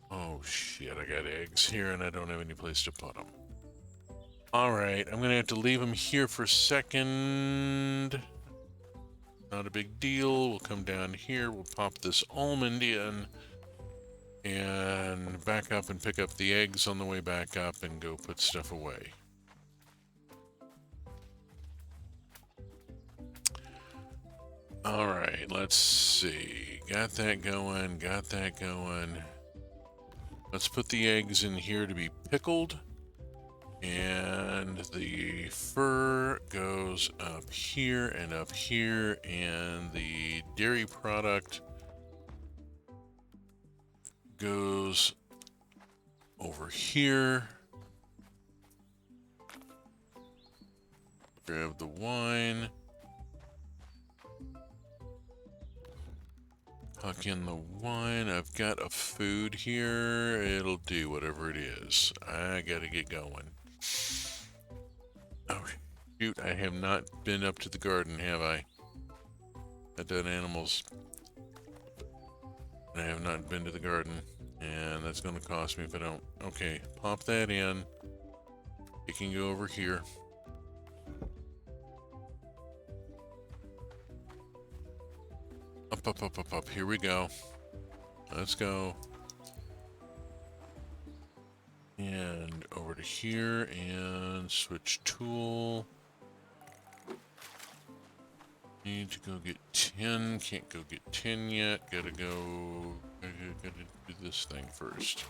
Oh shit, I got eggs here and I don't have any place to put them. Alright, I'm gonna have to leave them here for a second. Not a big deal. We'll come down here, we'll pop this almond in, and back up and pick up the eggs on the way back up and go put stuff away. Alright, let's see. Got that going, got that going. Let's put the eggs in here to be pickled. And the fur goes up here, and the dairy product goes over here. Grab the wine. Huck in the wine. I've got a food here. It'll do whatever it is. I gotta get going. Oh, shoot. I have not been up to the garden, have I? I've done animals. I have not been to the garden. And that's going to cost me if I don't. Okay, pop that in. It can go over here. Up, up, up, up, up. Here we go. Let's go. And over to here and switch tool. Need to go get 10. Can't go get 10 yet. Gotta do this thing first.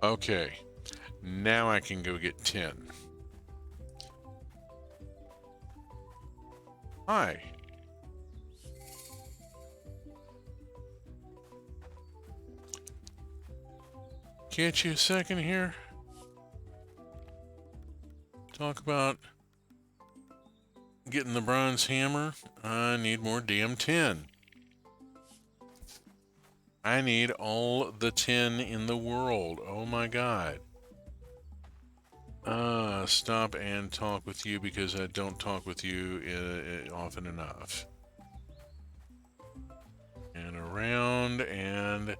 Okay, now I can go get 10. Hi. Catch you a second here. Talk about getting the bronze hammer. I need more damn 10. I need all the 10 in the world. Oh my god. Stop and talk with you because I don't talk with you often enough. And around and...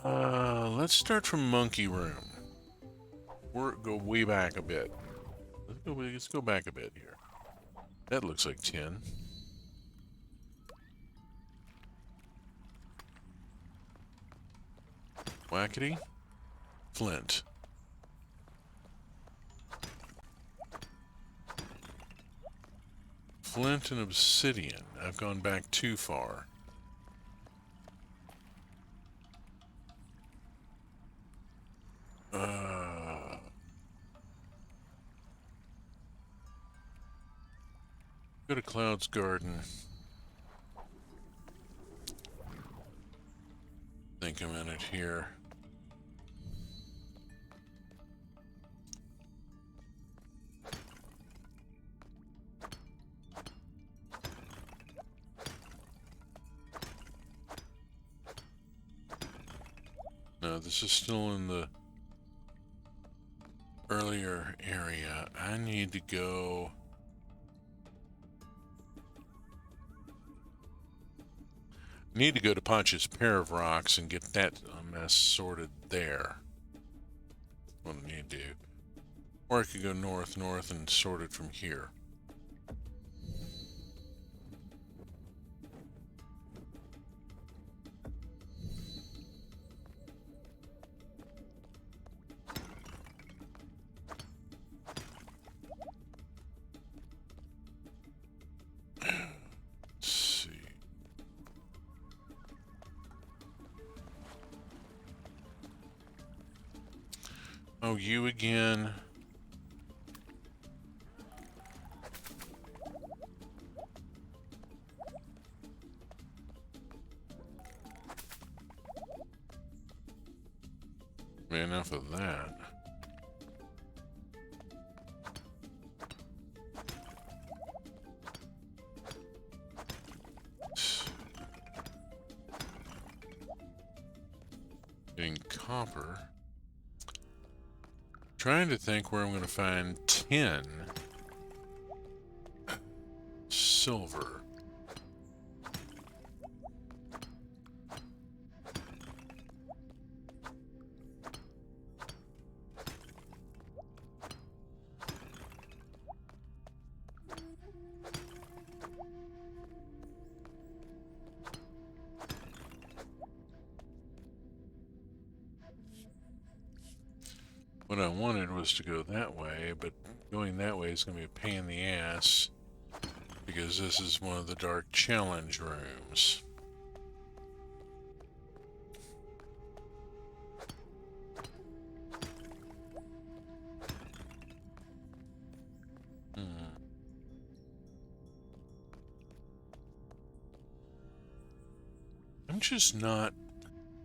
let's start from Monkey Room. Go way back a bit. Let's go back a bit here. That looks like 10. Whackety. Flint. Flint and obsidian. I've gone back too far. Go to Cloud's Garden. Think a minute here. No, this is still in the earlier area. I need to go... Need to go to Pacha's pair of rocks and get that mess sorted there. What I need to do. Or I could go north and sort it from here. Oh, you again. Enough of that. Getting copper. Trying to think where I'm going to find 10 silver. What I wanted was to go that way, but going that way is going to be a pain in the ass because this is one of the dark challenge rooms.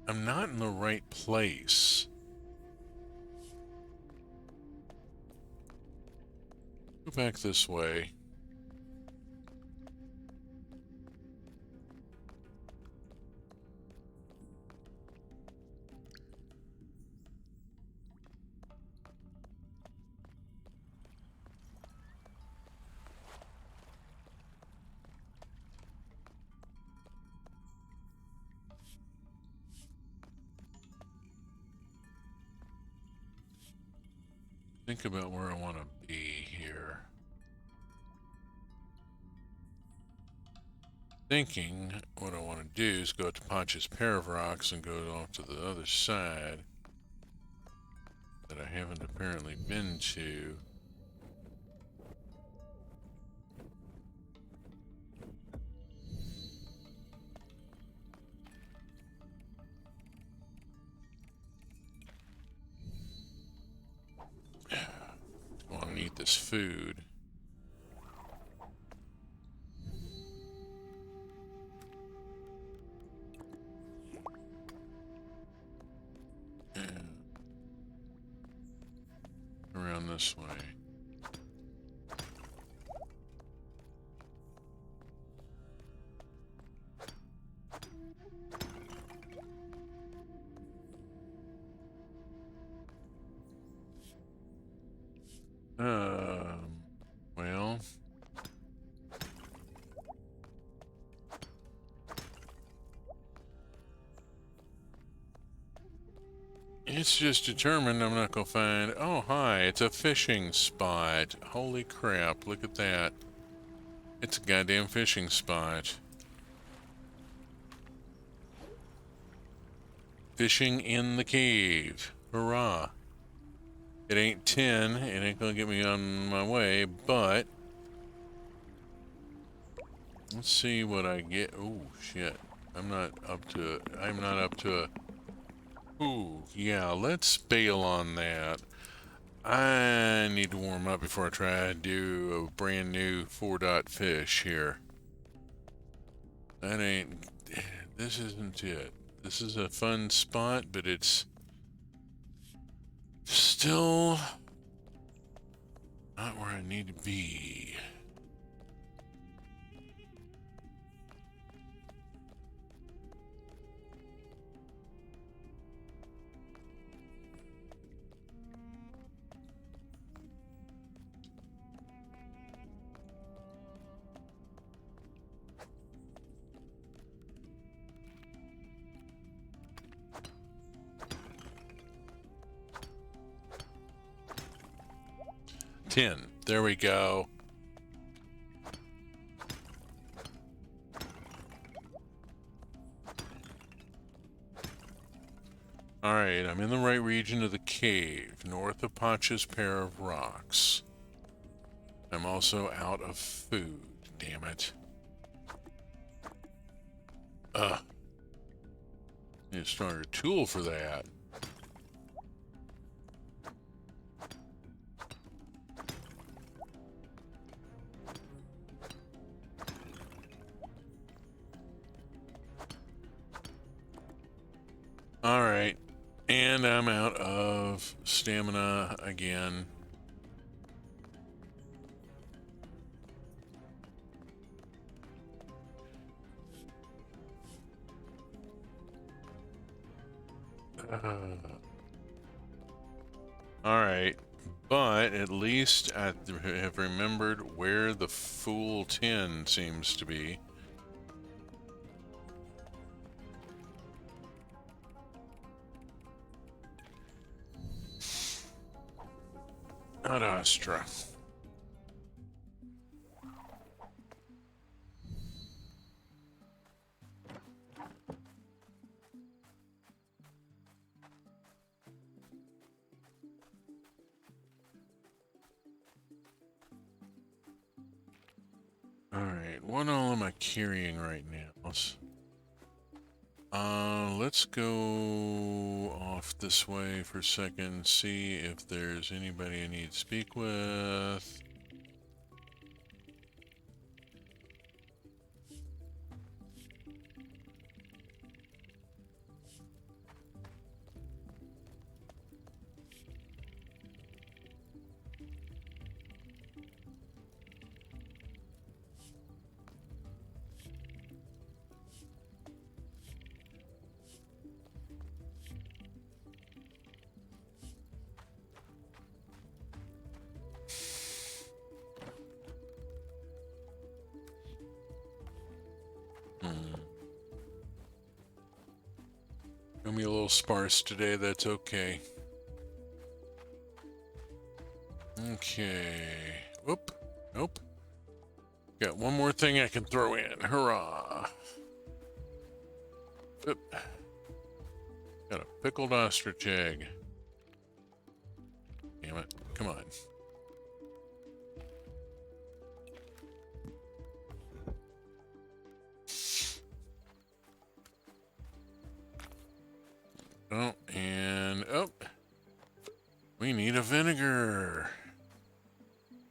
I'm not in the right place. Go back this way. Think about where I want to be here. Thinking what I want to do is go to Pacha's pair of rocks and go off to the other side that I haven't apparently been to. I want to eat this food. Around this way. Well, it's just determined I'm not gonna find. Oh, hi, it's a fishing spot. Holy crap, look at that. It's a goddamn fishing spot. Fishing in the cave. Hurrah. It ain't 10, it ain't gonna get me on my way, but let's see what I get. Oh, shit. I'm not up to a... Ooh, yeah, let's bail on that. I need to warm up before I try to do a brand new 4-dot fish here. This isn't it. This is a fun spot, but it's still not where I need to be. There we go. Alright, I'm in the right region of the cave, north of Pacha's pair of rocks. I'm also out of food, damn it. Need a stronger tool for that. Alright, and And I'm out of stamina again. Alright, but at least I have remembered where the Fool 10 seems to be. Ad Astra. Alright, what all am I carrying right now? Let's go off this way for a second, see if there's anybody I need to speak with. Gonna be a little sparse today, that's okay. Okay. Whoop. Nope. Got one more thing I can throw in. Hurrah. Oop. Got a pickled ostrich egg. Damn it. Come on. Oh, and oh, we need a vinegar.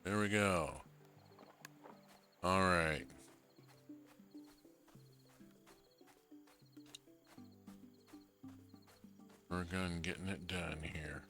There we go. All right. We're going getting it done here.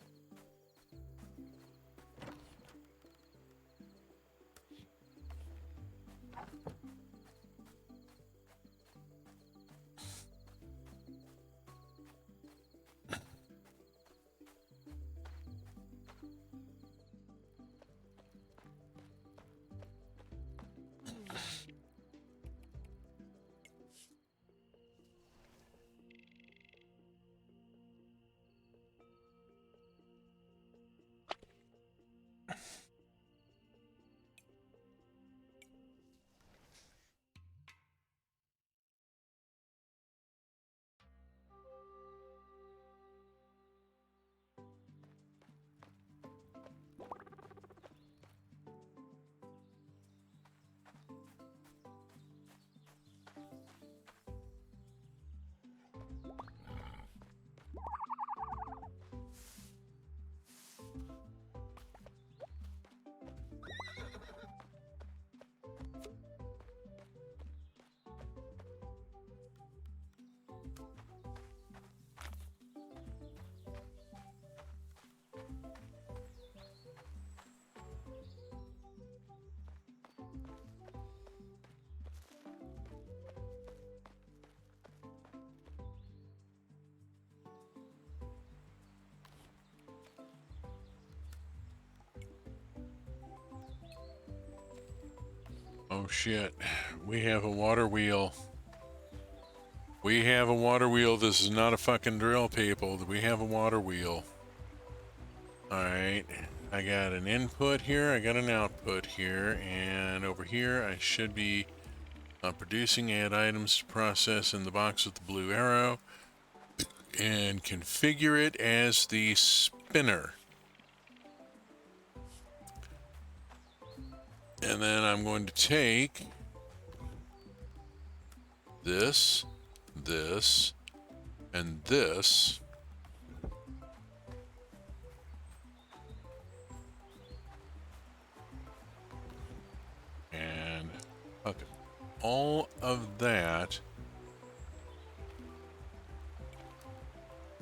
Oh shit, we have a water wheel. We have a water wheel. This is not a fucking drill, people. We have a water wheel. Alright, I got an input here, I got an output here, and over here I should be producing add items to process in the box with the blue arrow, and configure it as the spinner. And then I'm going to take this, this, and this, and hook all of that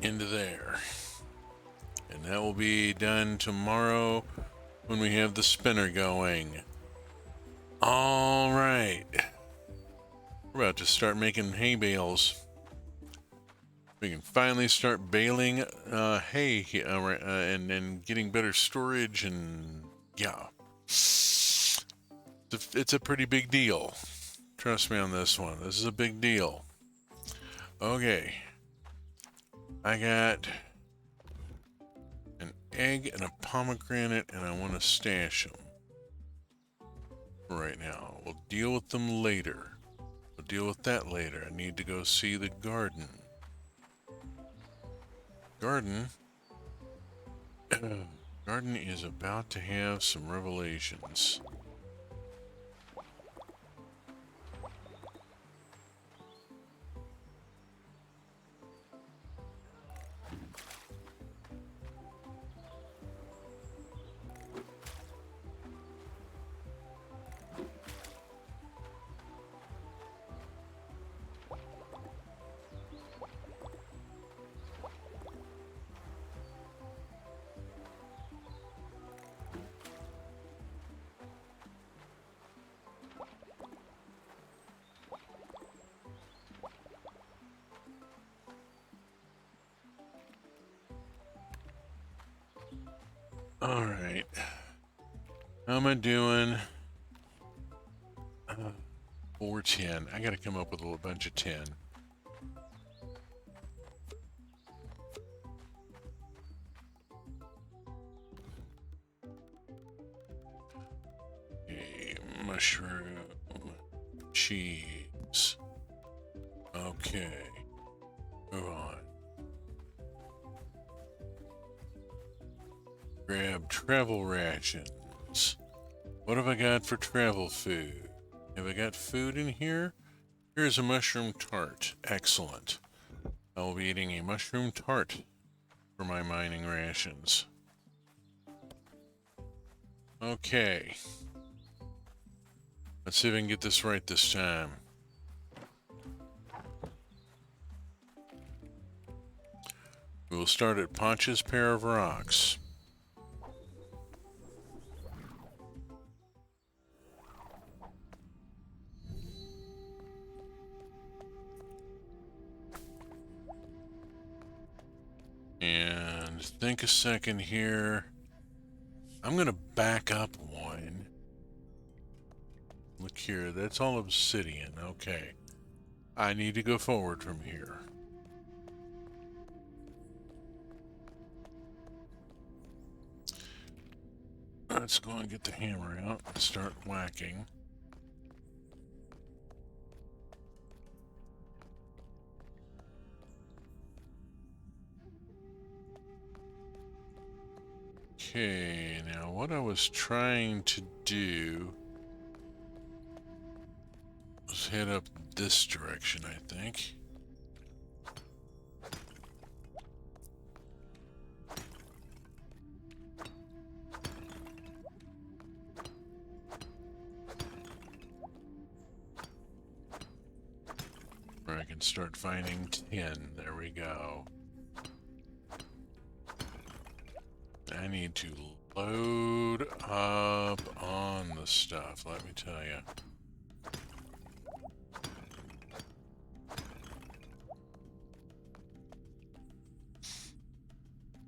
into there. And that will be done tomorrow when we have the spinner going. All right. We're about to start making hay bales. We can finally start baling hay and getting better storage, and yeah. It's a pretty big deal. Trust me on this one. This is a big deal. Okay. I got an egg and a pomegranate, and I want to stash them right now. We'll deal with them later. We'll deal with that later. I need to go see the garden. Garden is about to have some revelations. All right. How am I doing? 410. I gotta come up with a bunch of 10. Okay, mushroom, cheese. Okay, move on. Grab travel rations. What have I got for travel food? Have I got food in here? Here's a mushroom tart. Excellent. I will be eating a mushroom tart for my mining rations. Okay. Let's see if I can get this right this time. We will start at Pacha's pair of rocks. And think a second here. I'm gonna back up one. Look here, that's all obsidian. Okay. I need to go forward from here. Let's go and get the hammer out and start whacking. Okay, now what I was trying to do was head up this direction, I think. Where I can start finding 10. There we go. I need to load up on the stuff, let me tell you.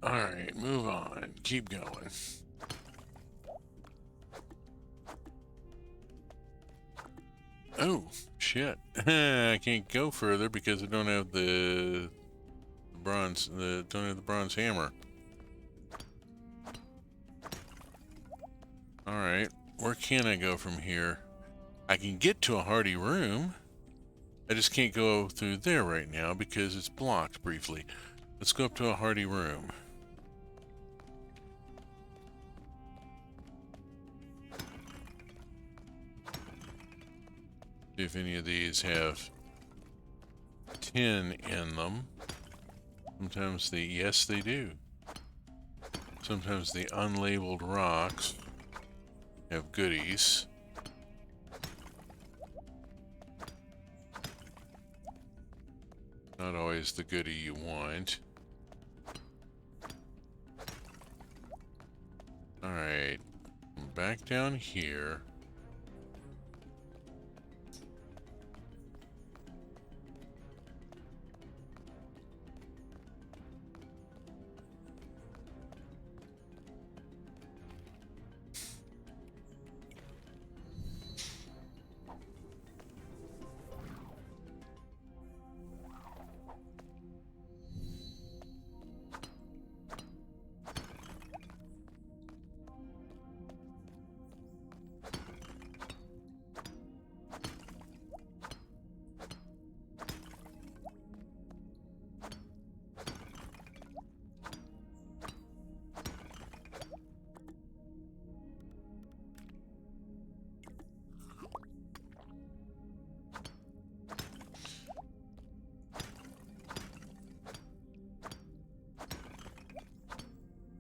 Alright, move on. Keep going. Oh, shit. I can't go further because I don't have the bronze hammer. Alright, where can I go from here? I can get to a hardy room. I just can't go through there right now because it's blocked briefly. Let's go up to a hardy room. See if any of these have tin in them. Sometimes yes, they do. Sometimes the unlabeled rocks have goodies. Not always the goodie you want. back down here.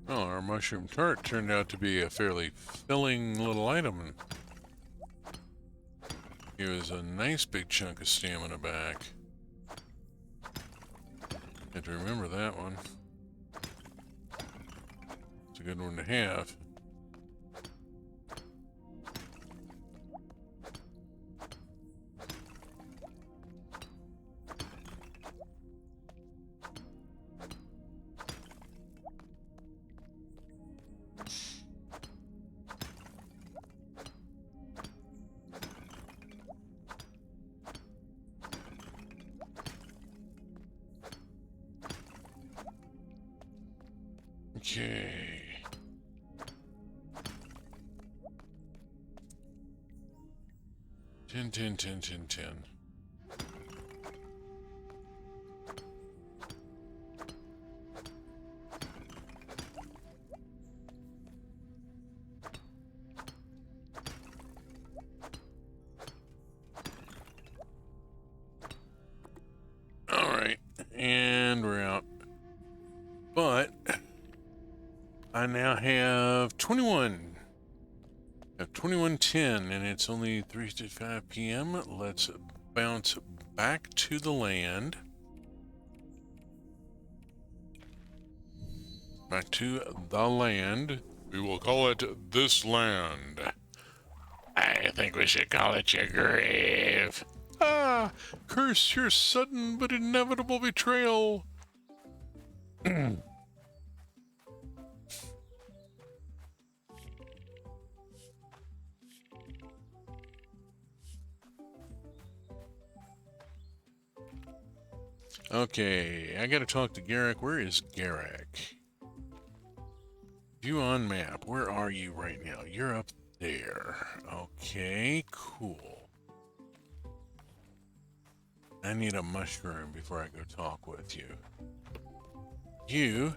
Oh, our mushroom tart turned out to be a fairly filling little item. It was a nice big chunk of stamina back. Had to remember that one. It's a good one to have. Okay. Ten. All right, and we're out. But I now have 21. I have 21:10, and it's only 3:55 p.m. Let's bounce back to the land. Back to the land. We will call it this land. I think we should call it your grave. Ah! Curse your sudden but inevitable betrayal. Okay, I gotta talk to Garrick. Where is Garrick? View on map. Where are you right now? You're up there. Okay, cool. I need a mushroom before I go talk with you. You?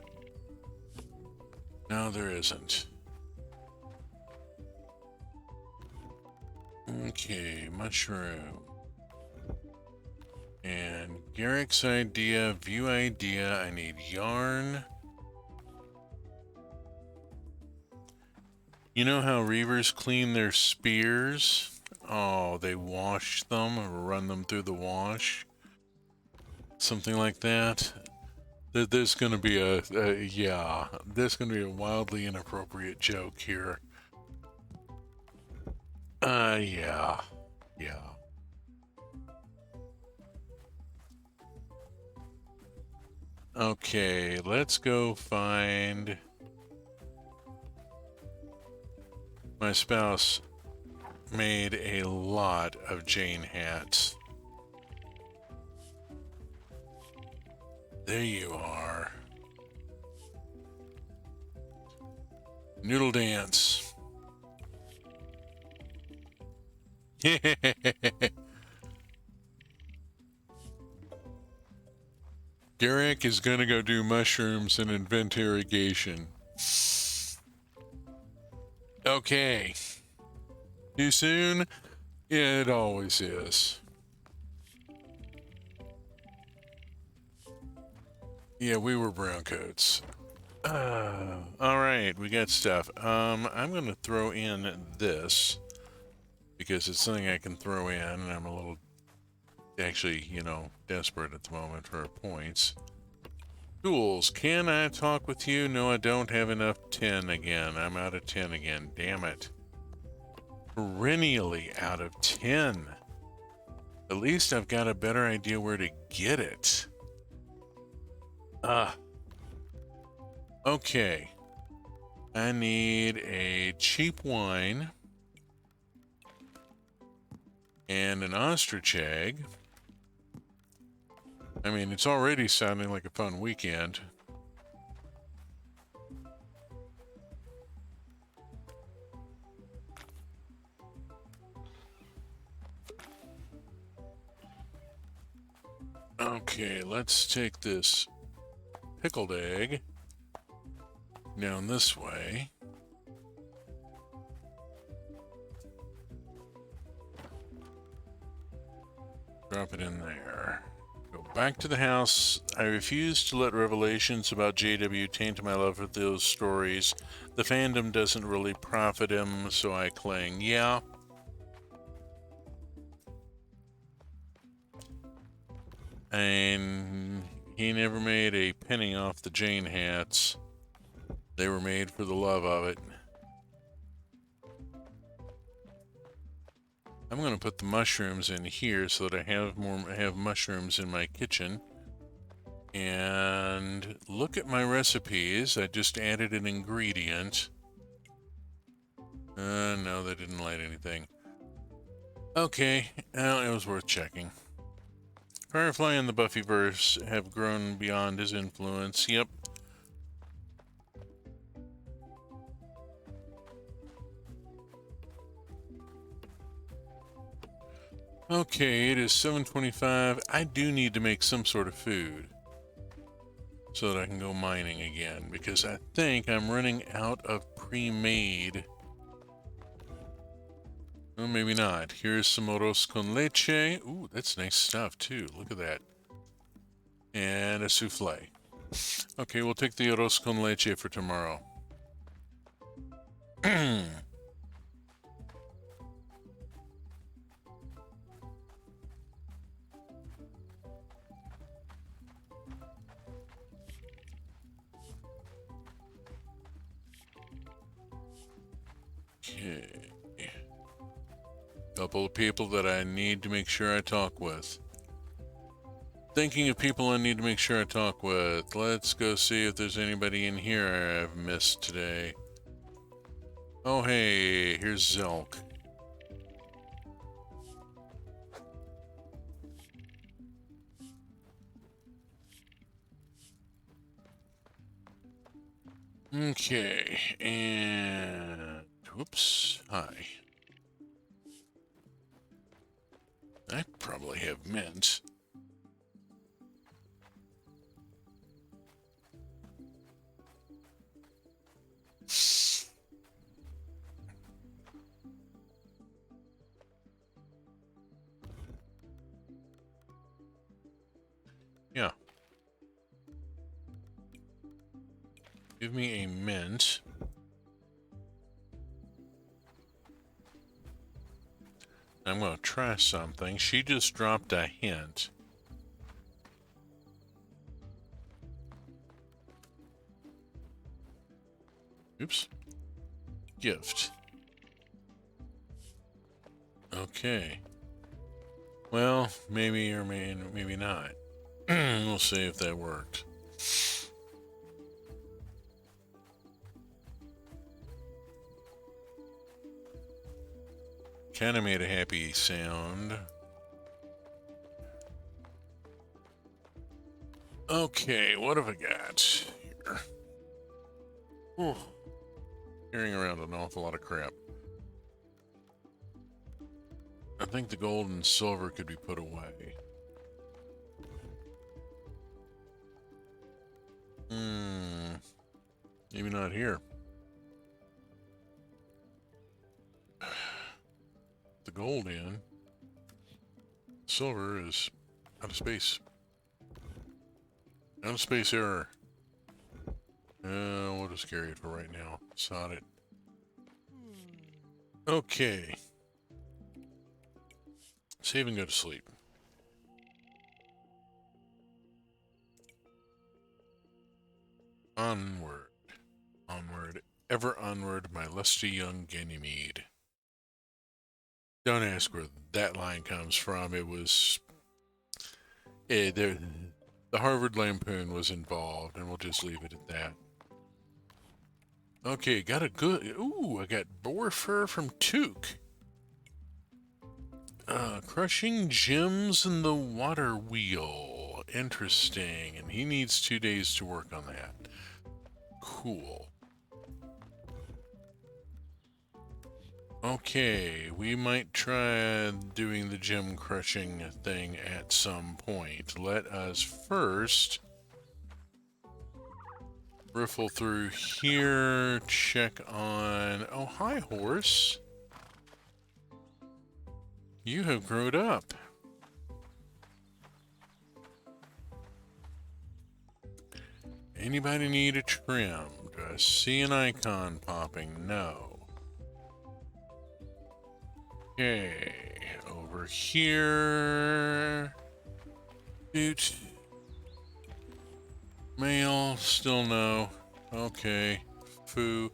No, there isn't. Okay, mushroom. And Garrick's idea, view idea, I need yarn. You know how reavers clean their spears? Oh, they wash them or run them through the wash? Something like that. There's gonna be yeah, there's gonna be a wildly inappropriate joke here. Yeah. Okay, let's go find my spouse made a lot of Jane hats. There you are. Noodle dance. Garrick is gonna go do mushrooms and invent irrigation. Okay. Too soon? It always is. Yeah, we were browncoats. Alright, we got stuff. I'm gonna throw in this because it's something I can throw in, and I'm a little, actually, you know, desperate at the moment for points. Tools. Can I talk with you? No, I don't have enough 10 again. I'm out of 10 again. Damn it. perennially out of 10. At least I've got a better idea where to get it. Okay. I need a cheap wine and an ostrich egg. I mean, it's already sounding like a fun weekend. Okay, let's take this pickled egg down this way. Drop it in there. Go back to the house. I refuse to let revelations about JW taint my love for those stories. The fandom doesn't really profit him, so I cling. Yeah. And he never made a penny off the Jane hats. They were made for the love of it. I'm going to put the mushrooms in here so that I have mushrooms in my kitchen. And look at my recipes. I just added an ingredient. No, that didn't light anything. Okay, well, it was worth checking. Firefly and the Buffyverse have grown beyond his influence. Yep. Okay, it is 7:25. I do need to make some sort of food so that I can go mining again, because I think I'm running out of pre-made. Well, maybe not. Here's some arroz con leche. Ooh, that's nice stuff too. Look at that. And a souffle. Okay, we'll take the arroz con leche for tomorrow. Okay. Couple of people that I need to make sure I talk with. Thinking of people I need to make sure I talk with. Let's go see if there's anybody in here I've missed today. Oh, hey, here's Zelk. Okay, and whoops, hi. I probably have mint. Yeah. Give me a mint. I'm going to try something. She just dropped a hint. Oops. Gift. Okay. Well, maybe or maybe not. We'll see if that worked. Kind of made a happy sound. Okay, what have I got here? Whew. Carrying around an awful lot of crap. I think the gold and silver could be put away. Maybe not here. The gold in. Silver is out of space. Out of space error. We'll just carry it for right now. Sod it. Okay. Save and go to sleep. Onward. Onward. Ever onward, my lusty young Ganymede. Don't ask where that line comes from. It was the Harvard Lampoon was involved, and we'll just leave it at that. Okay, got a good. Ooh, I got boar fur from Took. Crushing gems in the water wheel. Interesting. And he needs 2 days to work on that. Cool. Okay, we might try doing the gem crushing thing at some point. Let us first riffle through here, check on... Oh, hi, horse. You have grown up. Anybody need a trim? Do I see an icon popping? No. Okay, over here. Doot. Mail, still no. Okay, foo.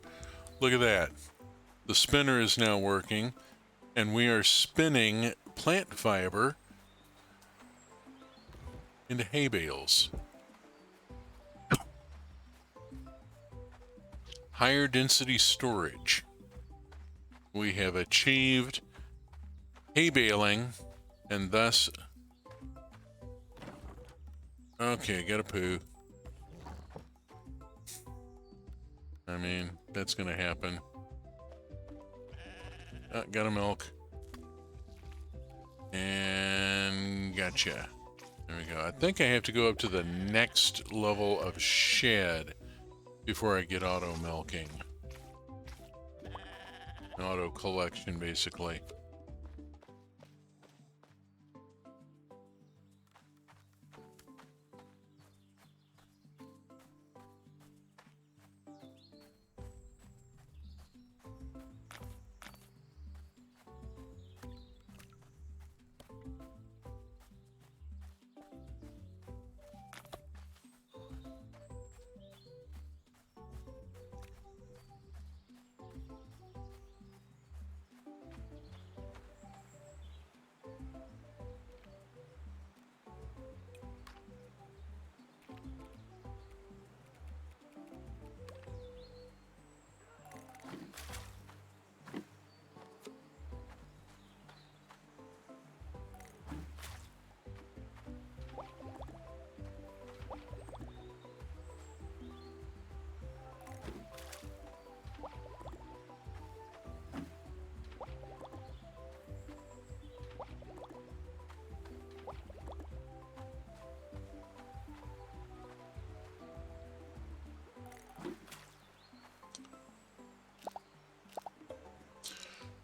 Look at that. The spinner is now working, and we are spinning plant fiber into hay bales. Higher density storage. We have achieved hay baling, and thus... Okay, got a poo. I mean, that's gonna happen. Got a milk. And gotcha. There we go. I think I have to go up to the next level of shed before I get auto milking. Auto collection, basically.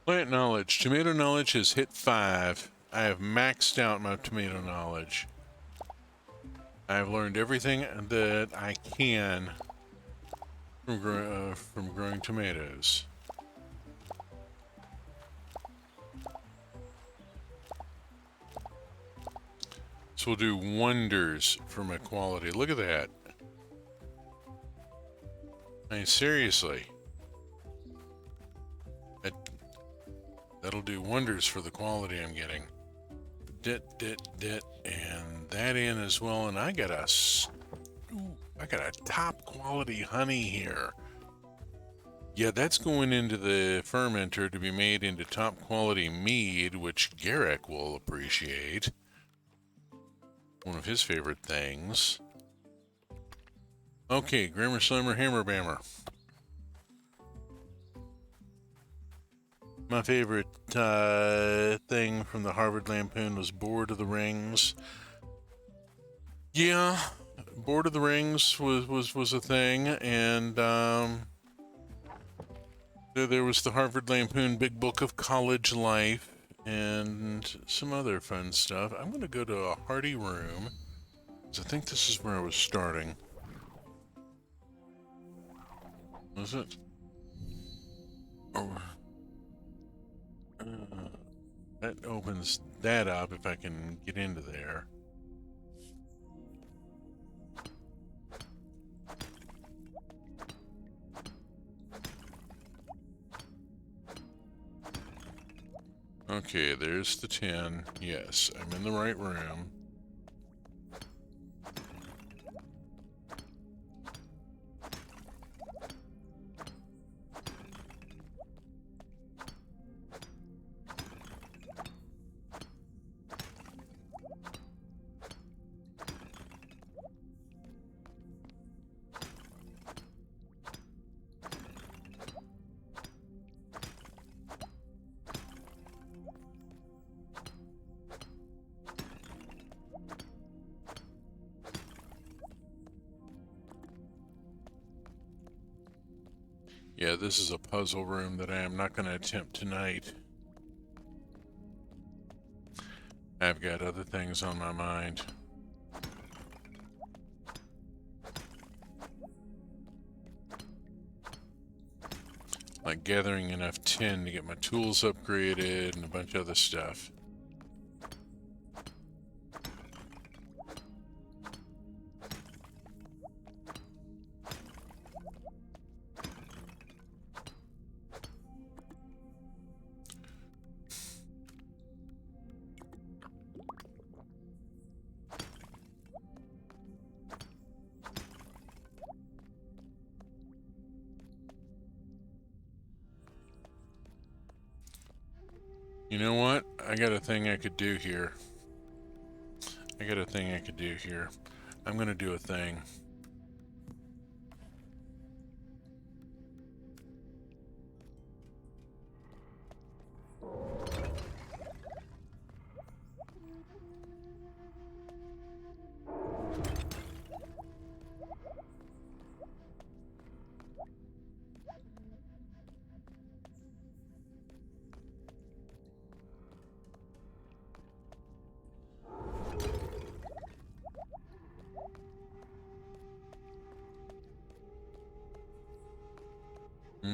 Plant knowledge. Tomato knowledge has hit 5. I have maxed out my tomato knowledge. I have learned everything that I can from growing tomatoes. This will do wonders for my quality. Look at that. I mean, seriously. That'll do wonders for the quality I'm getting. And that in as well. And I got a top quality honey here. Yeah, that's going into the fermenter to be made into top quality mead, which Garrick will appreciate. One of his favorite things. Okay, Grimmer Slimmer Hammer Bammer. My favorite thing from the Harvard Lampoon was Board of the Rings. Yeah, Board of the Rings was a thing, and there was the Harvard Lampoon Big Book of College Life, and some other fun stuff. I'm going to go to a Hardy room, because I think this is where I was starting. Was it? Oh. That opens that up if I can get into there. Okay, there's the 10. Yes, I'm in the right room. Yeah, this is a puzzle room that I am not going to attempt tonight. I've got other things on my mind. Like gathering enough tin to get my tools upgraded and a bunch of other stuff. You know what? I got a thing I could do here. I'm gonna do a thing.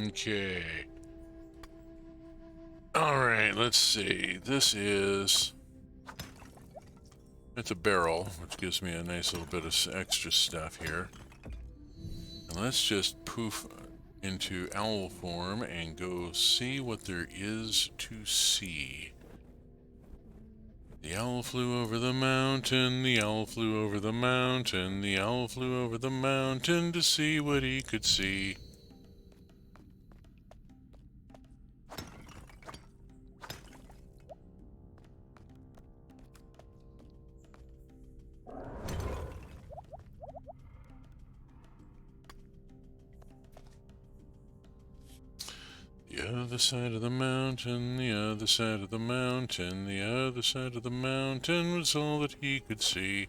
Okay. Alright, let's see. It's a barrel, which gives me a nice little bit of extra stuff here. And let's just poof into owl form and go see what there is to see. The owl flew over the mountain, the owl flew over the mountain, the owl flew over the mountain to see what he could see. The other side of the mountain, the other side of the mountain, the other side of the mountain was all that he could see.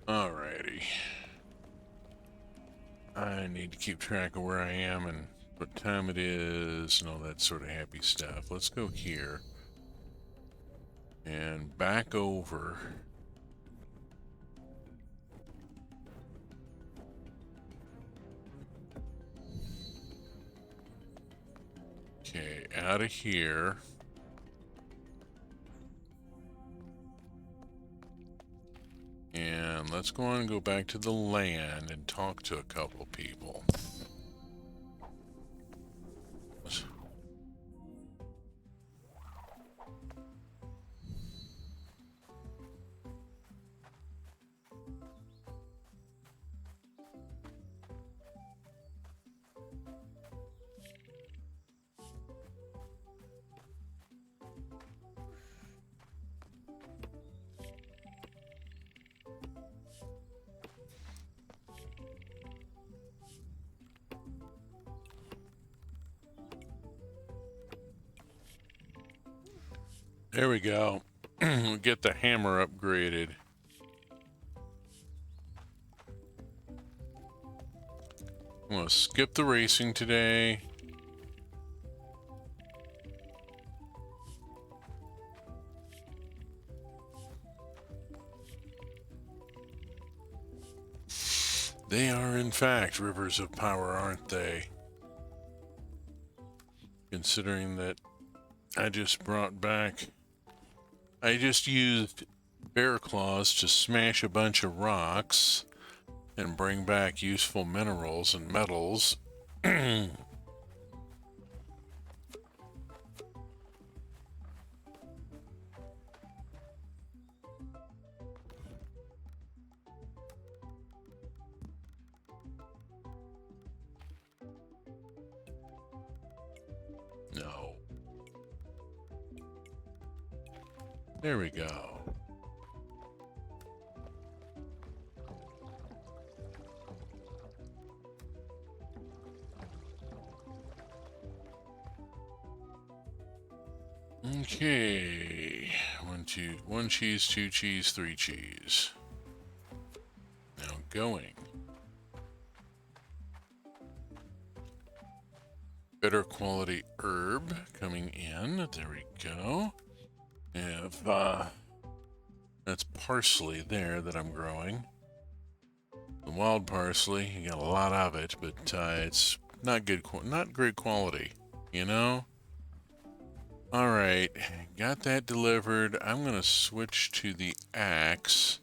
Alrighty. I need to keep track of where I am and what time it is and all that sort of happy stuff. Let's go here and back over. Okay, out of here. And let's go on and go back to the land and talk to a couple people. There we go. We'll get the hammer upgraded. I'm gonna skip the racing today. They are, in fact, rivers of power, aren't they? Considering that I just used bear claws to smash a bunch of rocks and bring back useful minerals and metals. No. There we go. Okay. One cheese, two cheese, three cheese. Now going. Better quality herb coming in. There we go. Have that's parsley there that I'm growing. The wild parsley, you got a lot of it, but it's not great quality, you know? All right, got that delivered. I'm gonna switch to the axe.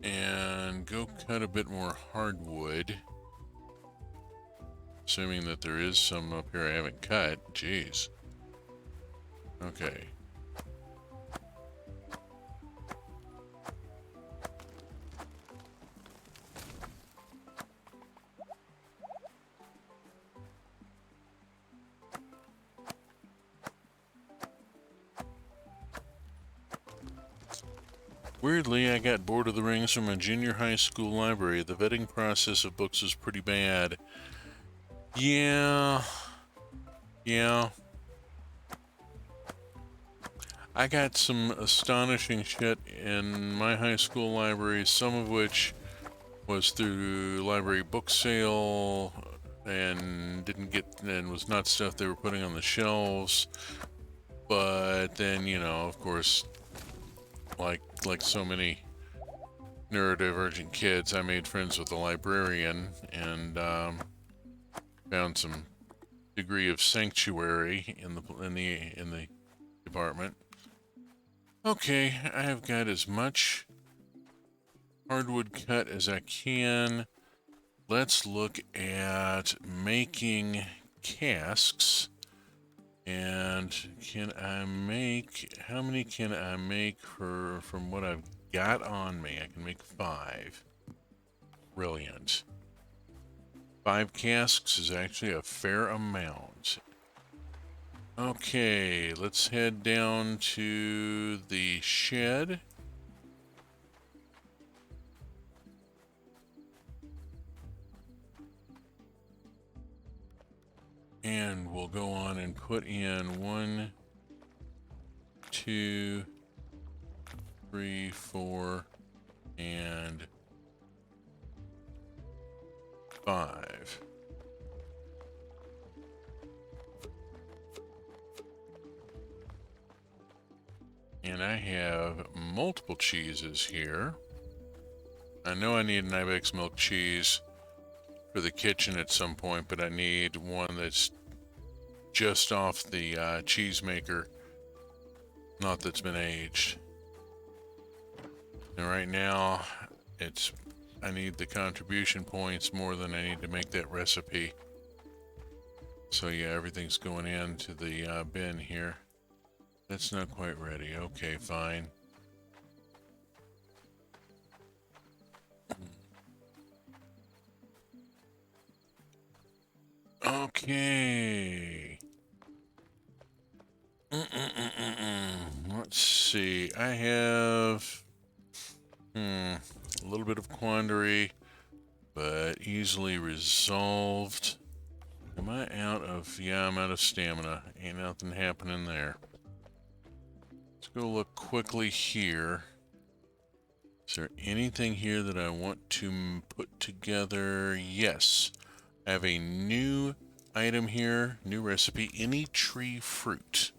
And go cut a bit more hardwood. Assuming that there is some up here I haven't cut. Jeez. Okay. Weirdly, I got bored of the rings from a junior high school library. The vetting process of books is pretty bad. Yeah. I got some astonishing shit in my high school library, some of which was through library book sale and was not stuff they were putting on the shelves. But then, of course, like so many neurodivergent kids, I made friends with the librarian and found some degree of sanctuary in the department. Okay, I have got as much hardwood cut as I can. Let's look at making casks. And how many can I make from what I've got on me? I can make 5. Brilliant. 5 casks is actually a fair amount. Okay, let's head down to the shed. And we'll go on and put in 1, 2, 3, 4, and 5. And I have multiple cheeses here. I know I need an Ibex milk cheese for the kitchen at some point, but I need one that's just off the cheese maker, not that's been aged. And right now, I need the contribution points more than I need to make that recipe. So yeah, everything's going into the bin here. That's not quite ready. Okay, fine. Okay. Let's see. I have a little bit of quandary, but easily resolved. Am I out of... Yeah, I'm out of stamina. Ain't nothing happening there. Let's go look quickly here. Is there anything here that I want to put together? Yes. I have a new item here, new recipe, any tree fruit.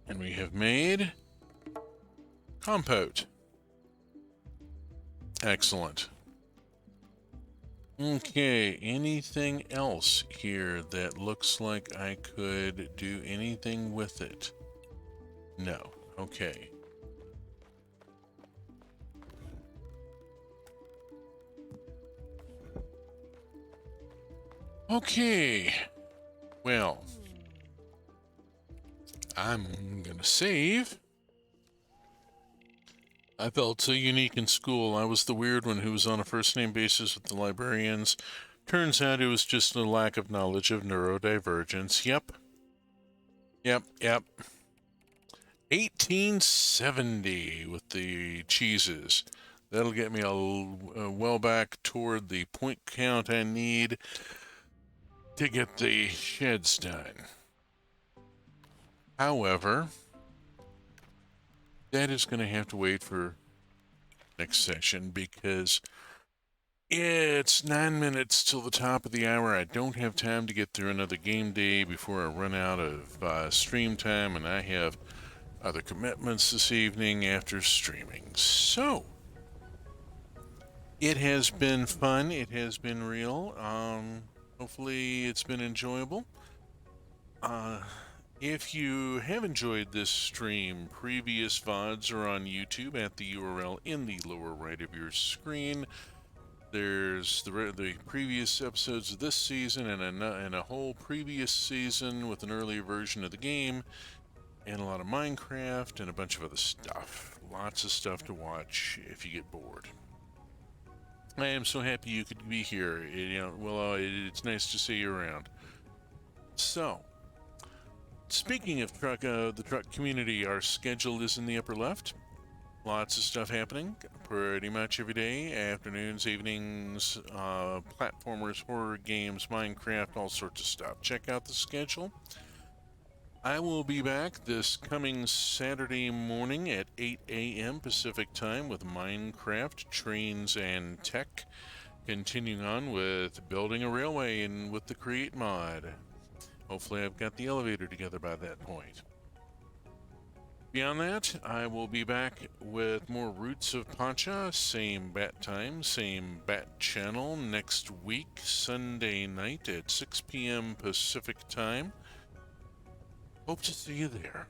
And we have made compote. Excellent. Okay, anything else here that looks like I could do anything with it? No. Okay. Okay. Well, I'm gonna save. I felt so unique in school. I was the weird one who was on a first-name basis with the librarians. Turns out it was just a lack of knowledge of neurodivergence. Yep. Yep. 1870 with the cheeses. That'll get me well back toward the point count I need to get the sheds done. However, that is going to have to wait for next session because it's 9 minutes till the top of the hour. I don't have time to get through another game day before I run out of stream time, and I have other commitments this evening after streaming. So, it has been fun. It has been real. Hopefully, it's been enjoyable. If you have enjoyed this stream, previous VODs are on YouTube at the URL in the lower right of your screen. There's the previous episodes of this season and a whole previous season with an earlier version of the game, and a lot of Minecraft and a bunch of other stuff. Lots of stuff to watch if you get bored. I am so happy you could be here. It's nice to see you around. So, speaking of the truck community, our schedule is in the upper left. Lots of stuff happening pretty much every day. Afternoons, evenings, platformers, horror games, Minecraft, all sorts of stuff. Check out the schedule. I will be back this coming Saturday morning at 8 a.m. Pacific Time with Minecraft, Trains, and Tech. Continuing on with building a railway and with the Create mod. Hopefully I've got the elevator together by that point. Beyond that, I will be back with more Roots of Pacha, same bat time, same bat channel, next week, Sunday night at 6 p.m. Pacific Time. Hope to see you there.